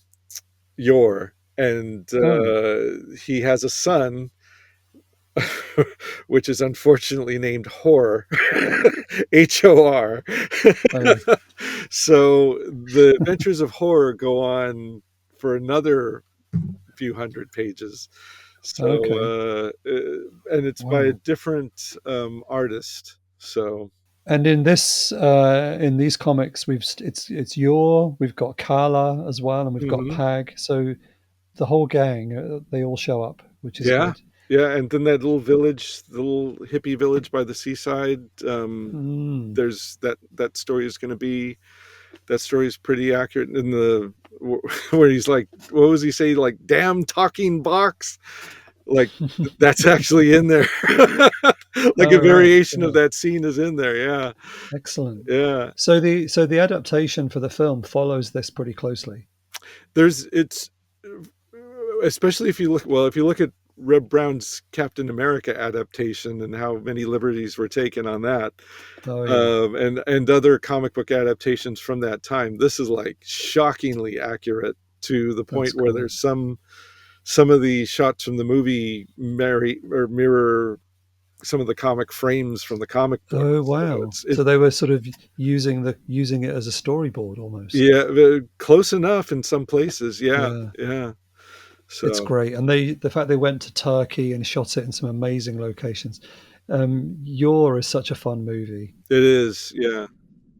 Yor. And Oh. he has a son which is unfortunately named Horror, H-O-R. Oh, So the Adventures of Horror go on for another few hundred pages. So, okay. and it's by a Wow. different artist. So, And in these comics, it's your we've got Carla as well, and we've got mhm. Pag. So the whole gang, they all show up, which is Yeah, good. yeah, and then that little village, the little hippie village by the seaside. Mm. There's that story is going to be that story is pretty accurate in the where he's like, what was he say? Like, damn talking box. Like that's actually in there. Like All a right. variation of Yeah. that scene is in there. Yeah, Excellent. yeah. So the adaptation for the film follows this pretty closely. There's it's especially if you look if you look at Reb Brown's Captain America adaptation and how many liberties were taken on that, Oh yeah, and other comic book adaptations from that time. This is like shockingly accurate to the that's point where cool. there's some of the shots from the movie marry or mirror some of the comic frames from the comic book. Oh So wow. it's So they were sort of using it as a storyboard almost. yeah, close enough in some places. Yeah, Yeah. yeah. It's So great. And the fact they went to Turkey and shot it in some amazing locations. Yor is such a fun movie. it is. Yeah.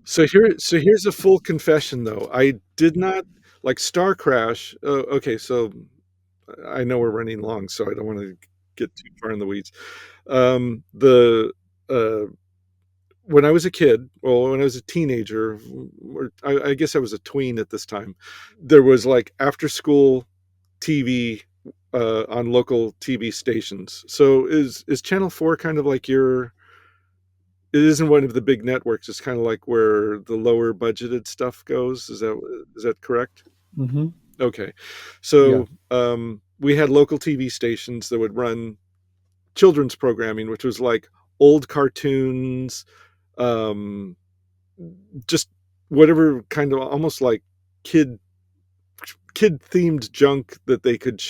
So here's a full confession though. I did not like Starcrash. Oh, okay, so I know we're running long, so I don't want to get too far in the weeds. The uh, when I was a kid, well, when I was a teenager, or I guess I was a tween at this time. There was like after school TV on local TV stations. So is Channel 4 kind of like your? It isn't one of the big networks. It's kind of like where the lower budgeted stuff goes. Is that correct? Hmm. Okay, Yeah. so we had local TV stations that would run children's programming, which was like old cartoons, um, just whatever kind of almost like kid kid themed junk that they could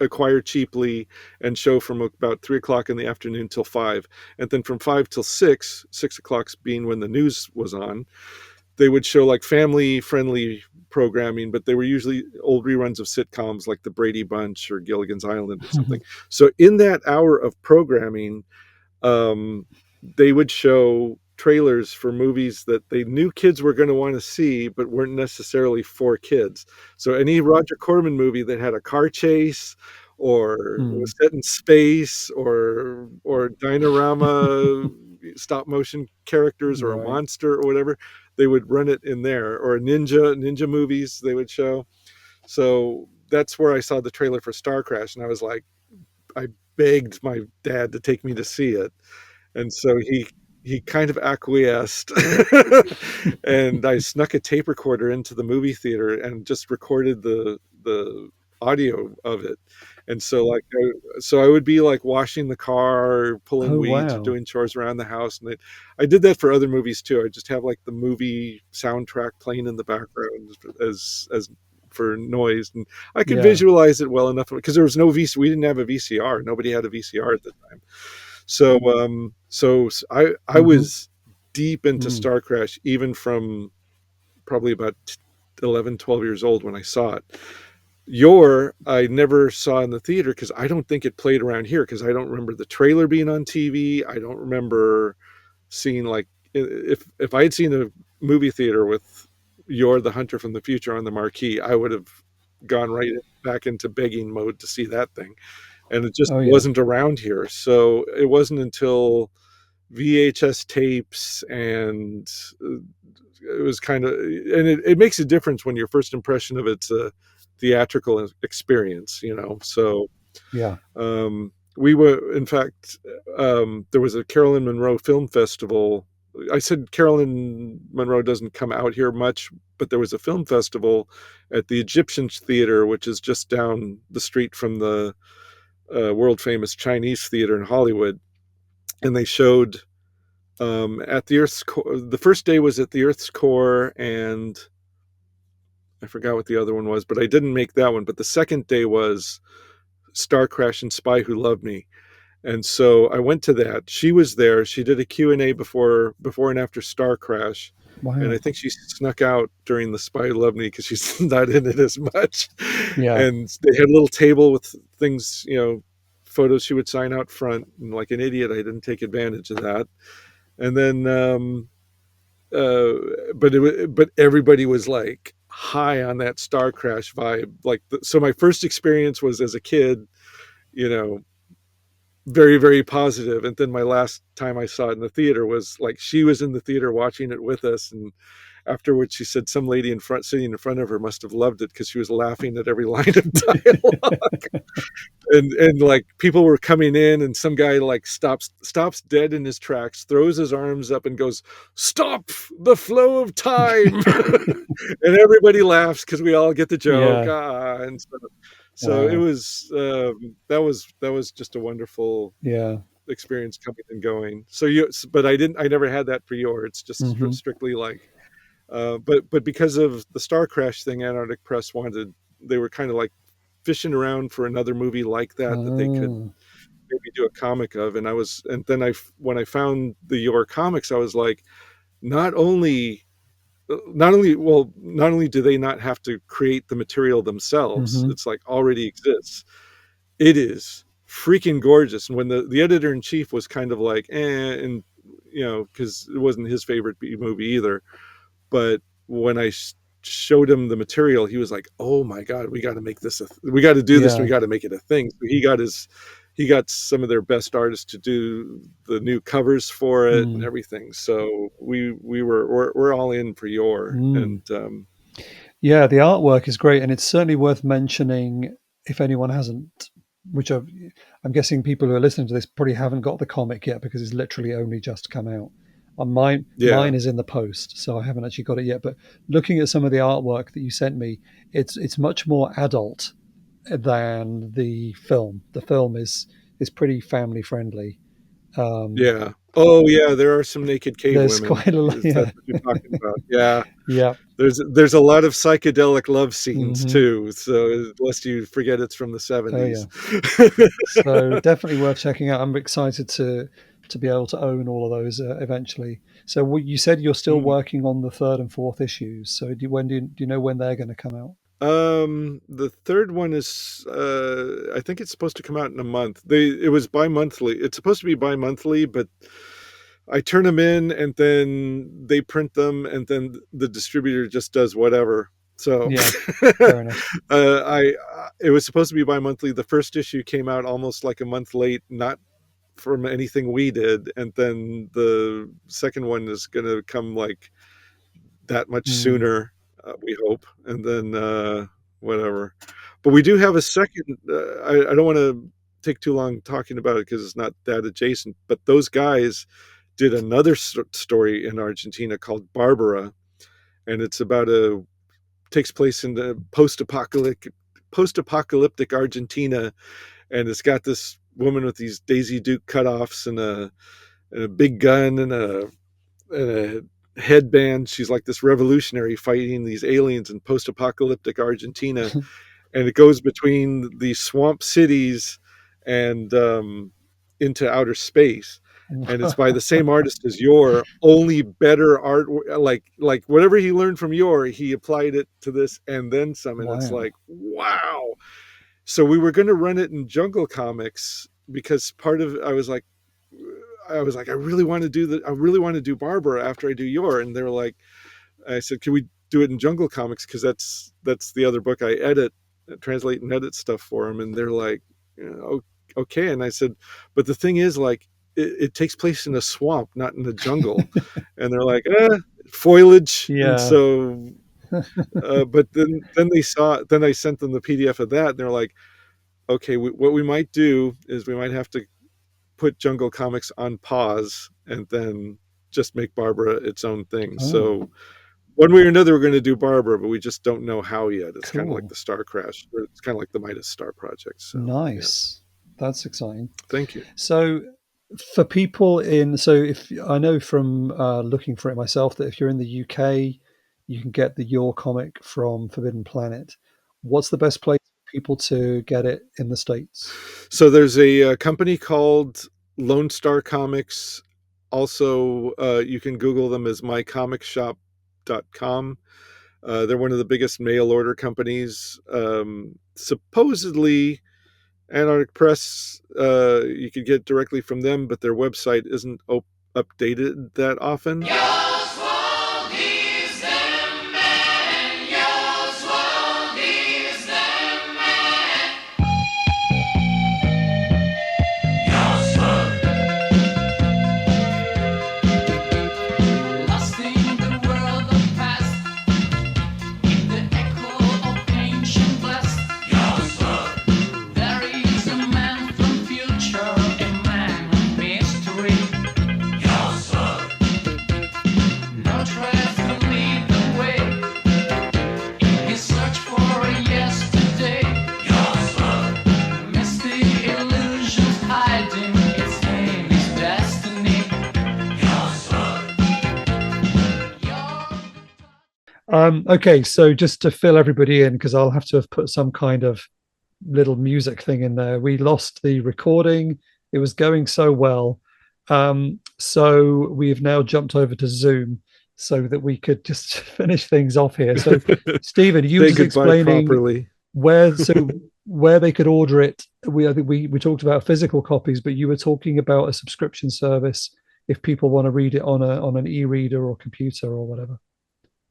acquire cheaply and show from about 3 o'clock in the afternoon till five, and then from five till 6 o'clock being when the news was on, they would show like family friendly programming, but they were usually old reruns of sitcoms like the Brady Bunch or Gilligan's Island or something. So in that hour of programming, um, they would show trailers for movies that they knew kids were going to want to see, but weren't necessarily for kids. So any Roger Corman movie that had a car chase or Hmm. was set in space or Dinorama stop motion characters or a Right. monster or whatever, they would run it in there. Or ninja movies they would show. So that's where I saw the trailer for Starcrash, and I was like, I begged my dad to take me to see it, and so he kind of acquiesced. And I snuck a tape recorder into the movie theater and just recorded the audio of it. And so like so I would be like washing the car, pulling Oh weeds, or wow. doing chores around the house, and I did that for other movies too. I just have like the movie soundtrack playing in the background as for noise, and I could Yeah. visualize it well enough because there was no VC. We didn't have a VCR. Nobody had a VCR at the time. So I Hmm. was deep into Mm. Star Crash even from probably about 11, 12 years old when I saw it. I never saw in the theater because I don't think it played around here because I don't remember the trailer being on TV. I don't remember seeing like if I had seen a movie theater with You're the Hunter from the Future on the marquee, I would have gone right back into begging mode to see that thing. And it just Oh yeah. wasn't around here. So it wasn't until VHS tapes and it was kind of, and it makes a difference when your first impression of it's a theatrical experience, you know. So Yeah. we were, in fact, there was a Carolyn Monroe Film Festival. I said Carolyn Monroe doesn't come out here much, but there was a film festival at the Egyptian Theater, which is just down the street from the world famous Chinese theater in Hollywood. And they showed at the Earth's core. The first day was at the Earth's core, and I forgot what the other one was, but I didn't make that one. But the second day was Star Crash and Spy Who Loved Me. And so I went to that. She was there. She did a Q&A before and after Starcrash. And I Wow. think she snuck out during the Spy Who Loved Me because she's not in it as much. Yeah. And they had a little table with things, photos she would sign out front. And like an idiot, I didn't take advantage of that. And then, uh, but everybody was like high on that Starcrash vibe. Like, so my first experience was as a kid, you know, very, very positive. And then my last time I saw it in the theater was like she was in the theater watching it with us. And afterwards, she said some lady sitting in front of her must have loved it because she was laughing at every line of dialogue. And like people were coming in, and some guy like stops dead in his tracks, throws his arms up, and goes, "Stop the flow of time!" And everybody laughs because we all get the joke. Yeah. And so it Wow. was that was just a wonderful Yeah. experience coming and going. But I never had that for your. It's just Hmm. strictly like, but because of the Starcrash thing, Antarctic Press they were kind of like fishing around for another movie like that they could Oh. maybe do a comic of. And then when I found the Your comics, I was like, not only not only do they not have to create the material themselves, Hmm. it's like already exists. It is freaking gorgeous. And when the editor in chief was kind of like, and because it wasn't his favorite B movie either, but when I showed him the material, he was like, "Oh my god, we got to make this. We got to do this. And we Yeah. got to make it a thing." So he got some of their best artists to do the new covers for it and Mm. everything. So we're all in for your. Mm. And Yeah, the artwork is great, and it's certainly worth mentioning if anyone hasn't, which I'm guessing people who are listening to this probably haven't got the comic yet because it's literally only just come out. Mine yeah, is in the post, so I haven't actually got it yet. But looking at some of the artwork that you sent me, it's much more adult than the film. The film is pretty family friendly. Um, yeah. Oh yeah, there are some naked cave there's women. quite a lot. If Yeah, that's what you're talking about. Yeah. yeah. There's a lot of psychedelic love scenes Hmm. too, so lest you forget it's from the Oh yeah. 70s. So definitely worth checking out. I'm excited to be able to own all of those eventually. So you said you're still Mm. working on the third and fourth issues. So do you know when they're going to come out? The third one is I think it's supposed to come out in a month. It was bi-monthly. It's supposed to be bi-monthly, but I turn them in and then they print them and then the distributor just does whatever. So Yeah, fair enough. I it was supposed to be bi-monthly. The first issue came out almost like a month late, not from anything we did, and then the second one is going to come like that much Mm. sooner, we hope, and then whatever. But we do have a second. I don't want to take too long talking about it because it's not that adjacent. But those guys did another story in Argentina called Barbara, and it's about a takes place in the post-apocalyptic Argentina, and it's got this woman with these Daisy Duke cutoffs and a big gun and a headband. She's like this revolutionary fighting these aliens in post-apocalyptic Argentina, and it goes between these swamp cities and into outer space. And it's by the same artist as Your, only better art. Like whatever he learned from Your, he applied it to this and then some. And it's Wow. like, wow. So we were going to run it in Jungle Comics because part of I really want to do Barbara after I do Your, and they were like, I said, can we do it in Jungle Comics because that's the other book I translate and edit stuff for them, and they're like, okay, and I said, but the thing is, like, it takes place in a swamp, not in a jungle, and they're like, foliage, and Yeah. so. But then I sent them the PDF of that, and they're like, okay, what we might do is we might have to put Jungle Comics on pause and then just make Barbara its own thing. Oh, So one way or another, we're going to do Barbara, but we just don't know how yet. It's kind of like cool. the Star Crash, or it's kind of like the Midas Star project. So yeah, Nice. That's exciting. thank you. So for people so if I know from looking for it myself that if you're in the UK, you can get the Your comic from Forbidden Planet. What's the best place for people to get it in the States? So there's a, company called Lone Star Comics. Also, you can Google them as mycomicshop.com. They're one of the biggest mail order companies. Supposedly, Antarctic Press, you could get directly from them, but their website isn't updated that often. Okay, so just to fill everybody in, because I'll have to have put some kind of little music thing in there. We lost the recording. It was going so well. So we've now jumped over to Zoom so that we could just finish things off here. So, Stephen, you were Say just goodbye explaining properly. where they could order it. I think we talked about physical copies, but you were talking about a subscription service if people want to read it on an e-reader or computer or whatever.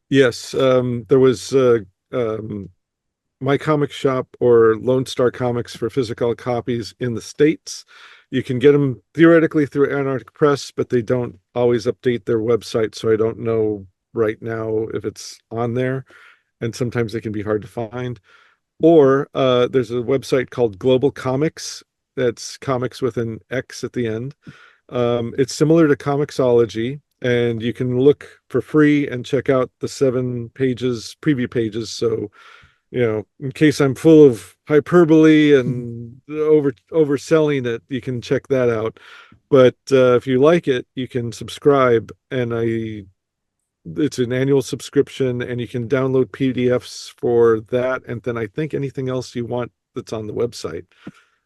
Yes, there was My Comic Shop or Lone Star Comics for physical copies in the States. You can get them theoretically through Antarctic Press, but they don't always update their website, so I don't know right now if it's on there, and sometimes they can be hard to find. Or there's a website called Global Comics. That's comics with an X at the end. It's similar to Comixology, and you can look for free and check out the 7 pages, preview pages. So, in case I'm full of hyperbole and overselling it, you can check that out. But if you like it, you can subscribe, and it's an annual subscription, and you can download PDFs for that, and then I think anything else you want that's on the website.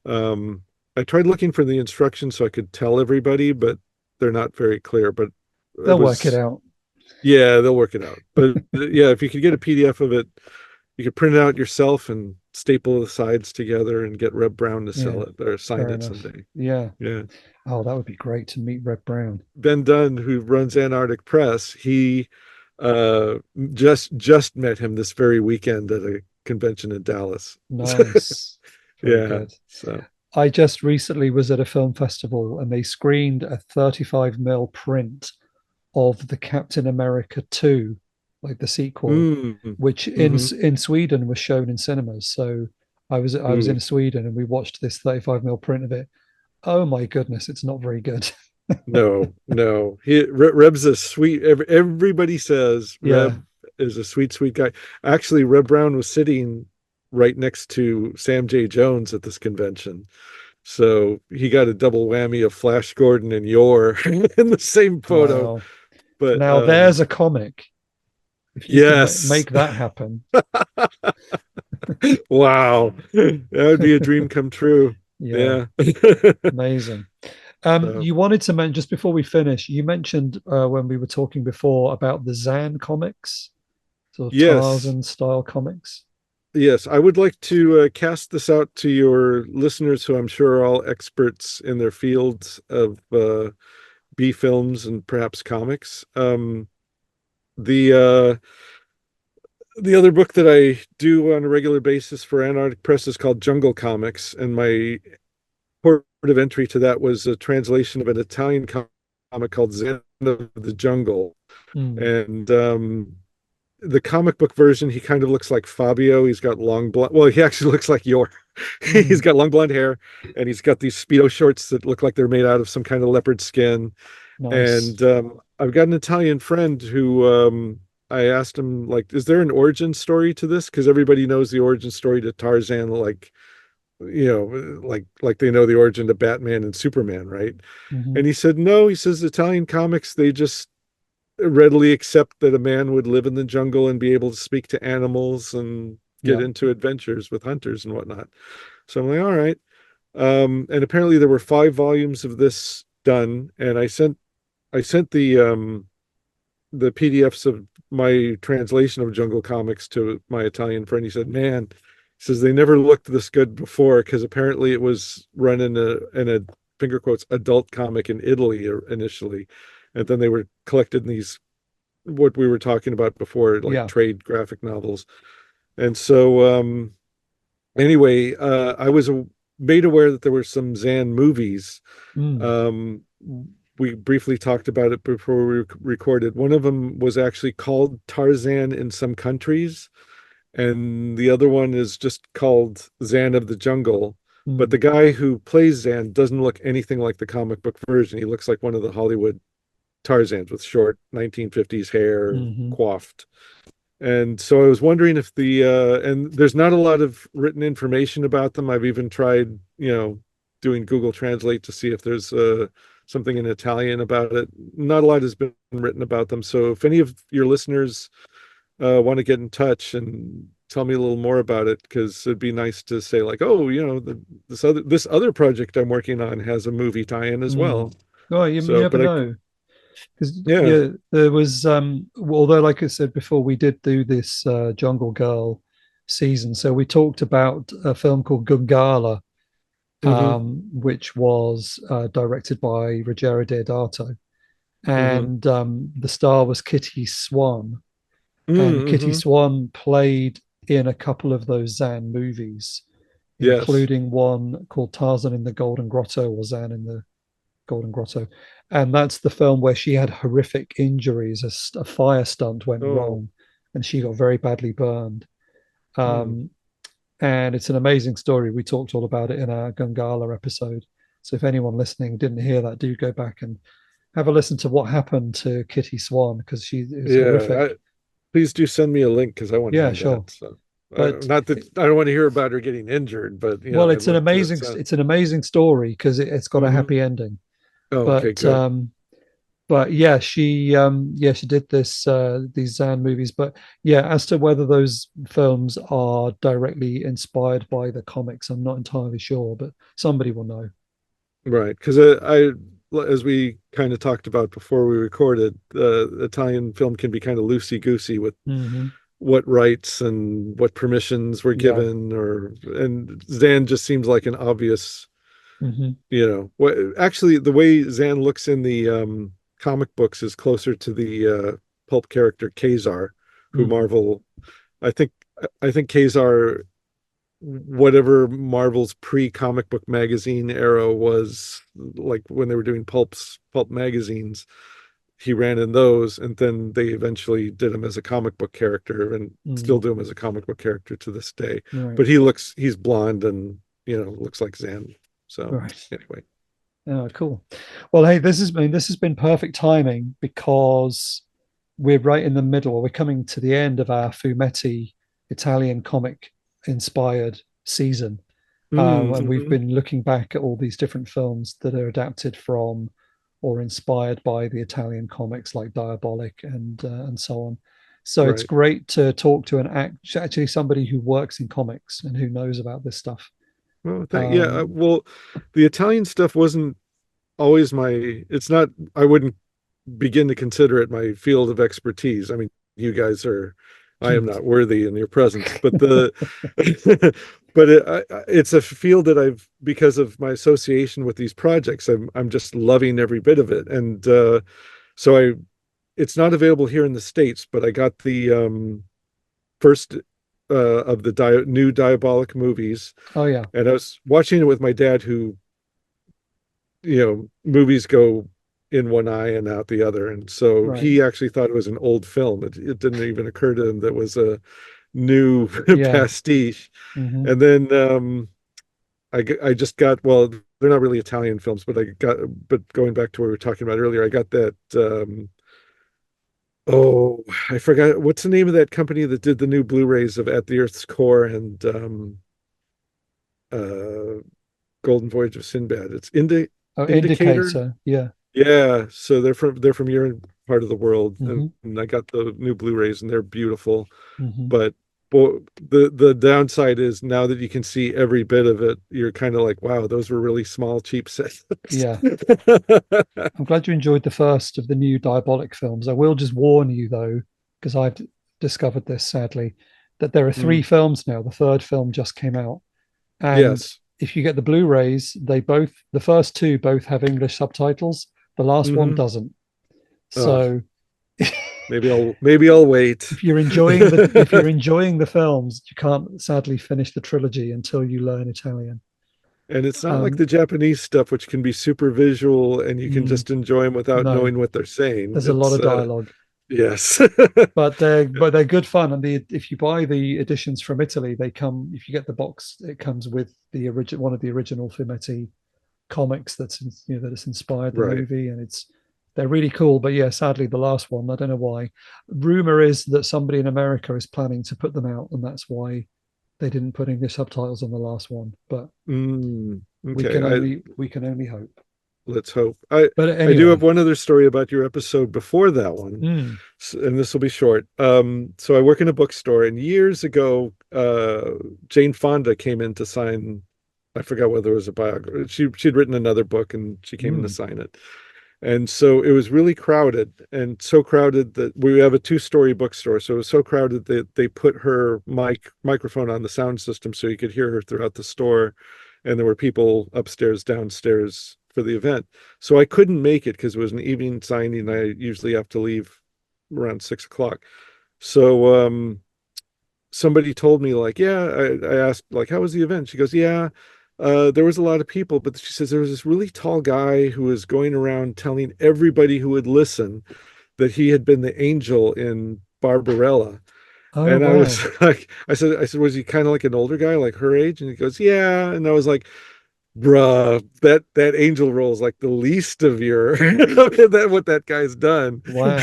I tried looking for the instructions so I could tell everybody, but they're not very clear. But They'll work it out. yeah, they'll work it out. But yeah, if you could get a PDF of it, you could print it out yourself and staple the sides together and get Reb Brown to sell Yeah, it or sign fair it enough. someday. Yeah. Yeah. Oh, that would be great to meet Red Brown. Ben Dunn, who runs Antarctic Press, he uh just met him this very weekend at a convention in Dallas. Nice. Very Yeah. good. So I just recently was at a film festival and they screened a 35 print of the Captain America 2, like the sequel, which in Sweden was shown in cinemas. So I was in Ooh. Sweden and we watched this 35 print of it. Oh my goodness, it's not very good. No. Reb's a sweet. Everybody says Yeah. Reb is a sweet, sweet guy. Actually, Reb Brown was sitting right next to Sam J. Jones at this convention, so he got a double whammy of Flash Gordon and Yor in the same photo. Wow. But Now there's a comic. If you can yes, make that happen. wow, that would be a dream come true. Yeah. Yeah. Amazing. So, You wanted to mention just before we finish, you mentioned when we were talking before about the Zan comics, sort of yes. Tarzan style comics. Yes, I would like to cast this out to your listeners, who I'm sure are all experts in their fields of B films and perhaps comics. The the other book that I do on a regular basis for Antarctic Press is called Jungle Comics, and my port of entry to that was a translation of an Italian comic called Zen of the Jungle. Mm, And the comic book version, he kind of looks like Fabio. He's got long blonde. Well, he actually looks like Yor. He's mm, got long blonde hair, and he's got these speedo shorts that look like they're made out of some kind of leopard skin. nice. And I've got an Italian friend who I asked him, like, is there an origin story to this? Because everybody knows the origin story to Tarzan, like, like they know the origin to Batman and Superman, right? Hmm. And he said no. He says Italian comics, they just readily accept that a man would live in the jungle and be able to speak to animals, and get Yeah. into adventures with hunters and whatnot. So I'm like, all right. And apparently there were 5 volumes of this done, and I sent the PDFs of my translation of Jungle Comics to my Italian friend. He said, "Man," he says, "they never looked this good before," because apparently it was run in a finger quotes adult comic in Italy initially, and then they were collected in these what we were talking about before, like Yeah. trade graphic novels. And so anyway, I was made aware that there were some Zan movies. Mm. um, we briefly talked about it before we recorded. One of them was actually called Tarzan in some countries, and the other one is just called Zan of the Jungle. But Mm. the guy who plays Zan doesn't look anything like the comic book version. He looks like one of the Hollywood Tarzans with short 1950s hair, Hmm. coiffed. And so I was wondering if and there's not a lot of written information about them. I've even tried, doing Google Translate to see if there's something in Italian about it. Not a lot has been written about them. So if any of your listeners want to get in touch and tell me a little more about it, because it'd be nice to say like, oh, this other project I'm working on has a movie tie-in as Mm. well. Oh, you So, never but I, know. Because yeah. yeah, there was although like I said before, we did do this Jungle Girl season. So we talked about a film called Gungala, Hmm. which was directed by Ruggero Deodato, Hmm. and the star was Kitty Swan, and Kitty Mm-hmm. Swan played in a couple of those Zan movies, Yes. including one called Tarzan in the Golden Grotto or Zan in the Golden Grotto. And that's the film where she had horrific injuries. A fire stunt went Oh. wrong and she got very badly burned. Hmm. Um, and it's an amazing story. We talked all about it in our Gungala episode. So if anyone listening didn't hear that, do go back and have a listen to what happened to Kitty Swan because she it was Yeah. horrific. Please do send me a link because I want to Yeah, hear sure. that. So, But not that I don't want to hear about her getting injured, but well, I'd like to. Sound. it's an amazing story because it's got a Hmm. happy ending. Oh, okay, But good. yeah, she did this these Zan movies. But yeah, as to whether those films are directly inspired by the comics, I'm not entirely sure, but somebody will know. Right, because as we kind of talked about before we recorded, Italian film can be kind of loosey goosey with Hmm. what rights and what permissions were Yeah. given, and Zan just seems like an obvious. Hmm. What actually the way Zan looks in the comic books is closer to the pulp character Kazar, who Mm. Marvel. I think I think Kazar, whatever Marvel's pre-comic book magazine era was, like when they were doing pulp magazines, he ran in those, and then they eventually did him as a comic book character, and still Mm. do him as a comic book character to this day. Right. But he's blonde and looks like Zan. So Right. anyway. Oh, cool. Well, hey, this has been perfect timing because we're right in the middle. We're coming to the end of our Fumetti Italian comic inspired season. And we've Mm-hmm. been looking back at all these different films that are adapted from or inspired by the Italian comics like Diabolic and so on. So it's Right. great to talk to actually somebody who works in comics and who knows about this stuff. Well, yeah. Um, Well, the Italian stuff wasn't always my. It's not. I wouldn't begin to consider it my field of expertise. I mean, you guys are. I am not worthy in your presence, but but it's a field that because of my association with these projects, I'm just loving every bit of it, and so it's not available here in the States, but I got the first of the new Diabolic movies, oh yeah, and I was watching it with my dad, who movies go in one eye and out the other. And so right, he actually thought it was an old film. It didn't even occur to him that it was a new yeah. pastiche. Hmm. And then I just got, well, they're not really Italian films, but going back to what we were talking about earlier, I got that, oh, I forgot, what's the name of that company that did the new Blu-rays of At the Earth's Core and uh, Golden Voyage of Sinbad? It's Oh, Indicator. Indicator, yeah. Yeah, so they're from your part of the world, and, Hmm. and I got the new Blu-rays, and they're beautiful. Hmm. But but the downside is now that you can see every bit of it, you're kind of like, wow, those were really small, cheap sets. Yeah. I'm glad you enjoyed the first of the new Diabolic films. I will just warn you, though, because I've discovered this sadly, that there are three Mm, films now. The third film just came out. And yes. if you get the Blu-rays, the first two both have English subtitles. The last one Hmm. doesn't. Oh, So maybe I'll wait. if you're enjoying the films, you can't sadly finish the trilogy until you learn Italian. And it's not like Um, the Japanese stuff, which can be super visual and you can mm, just enjoy them without no, knowing what they're saying. there's a lot It's of dialogue, yes. but they're good fun. And if you buy the editions from Italy, they come. If you get the box, it comes with the original one of the original Fumetti comics that it's inspired the Right. movie, and they're really cool. But yeah, sadly, the last one, I don't know why. Rumor is that somebody in America is planning to put them out, and that's why they didn't put English subtitles on the last one. But Mm, okay. I we can only hope. Let's hope. I But I do have anyway, one other story about your episode before that one, mm, and this will be short. So I work in a bookstore, and years ago, Jane Fonda came in to sign. I forgot whether it was a biography. She'd written another book, and she came in to mm, sign it. And so it was really crowded, and so crowded that we have a two-story bookstore. So it was so crowded that they put her microphone on the sound system so you could hear her throughout the store. And there were people upstairs, downstairs for the event. So I couldn't make it because it was an evening signing. I usually have to leave around 6 o'clock. So somebody told me like, yeah, I asked like, how was the event? She goes, yeah, there was a lot of people, but she says there was this really tall guy who was going around telling everybody who would listen that he had been the angel in Barbarella. oh And I was wow, like, I said, was he kind of like an older guy, like her age? And he goes, yeah. And I was like, bruh, that angel role is like the least of your that what that guy's done. wow,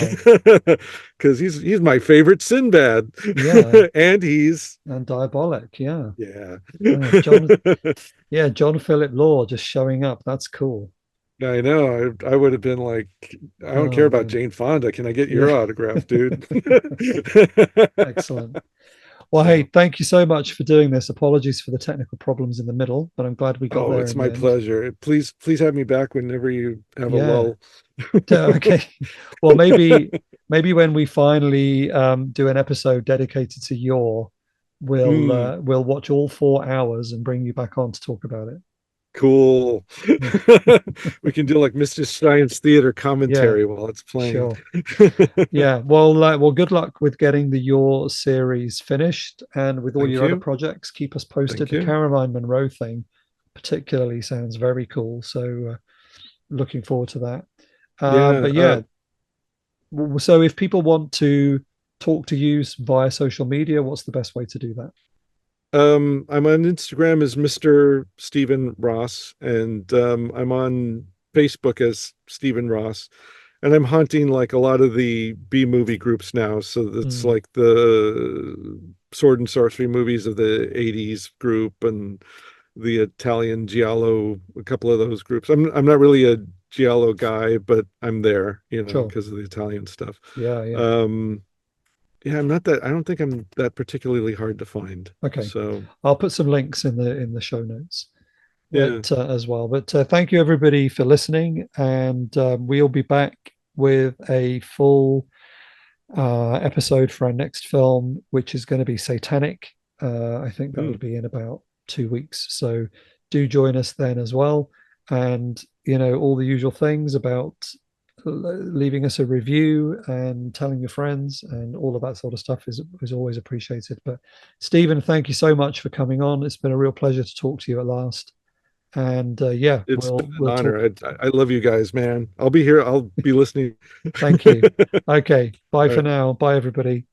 Because he's my favorite Sinbad. yeah, And he's and Diabolic, yeah, yeah. John, yeah, John Philip Law just showing up. That's cool. I know. I would have been like, I don't care Oh about man, Jane Fonda. Can I get yeah, your autograph, dude? excellent. Well, hey, So, thank you so much for doing this. Apologies for the technical problems in the middle, but I'm glad we got oh, there it's in the my end. pleasure. Please have me back whenever you have a Yeah. lull. Okay. Well, maybe when we finally do an episode dedicated to your, Mm, we'll watch all 4 hours and bring you back on to talk about it. cool. Yeah. We can do like Mr. Science Theater Yeah. commentary while it's playing. Sure. Yeah. Well, good luck with getting the your series finished and with all Thank your other you. projects. Keep us posted. Thank The you. Caroline Monroe thing particularly sounds very cool. So looking forward to that. Yeah. But yeah, so if people want to talk to you via social media, what's the best way to do that? I'm on Instagram as Mr. Stephen Ross, and I'm on Facebook as Stephen Ross. And I'm hunting like a lot of the B movie groups now. So that's Mm, like the sword and sorcery movies of the 80s group and the Italian Giallo, a couple of those groups. I'm not really a Giallo guy, but I'm there, sure. because of the Italian stuff. Yeah, yeah. Um, yeah, I don't think I'm that particularly hard to find. Okay. So I'll put some links in the show notes, yeah. but as well. But thank you everybody for listening, and we'll be back with a full episode for our next film, which is going to be Satanic. I think that Mm. would be in about 2 weeks. So do join us then as well. And, all the usual things about leaving us a review and telling your friends and all of that sort of stuff is always appreciated. But Stephen, thank you so much for coming on. It's been a real pleasure to talk to you at last. And yeah, It's been we'll an talk. honor. I love you guys, man. I'll be here. I'll be listening. Thank you. Okay, bye All for right. now. Bye everybody.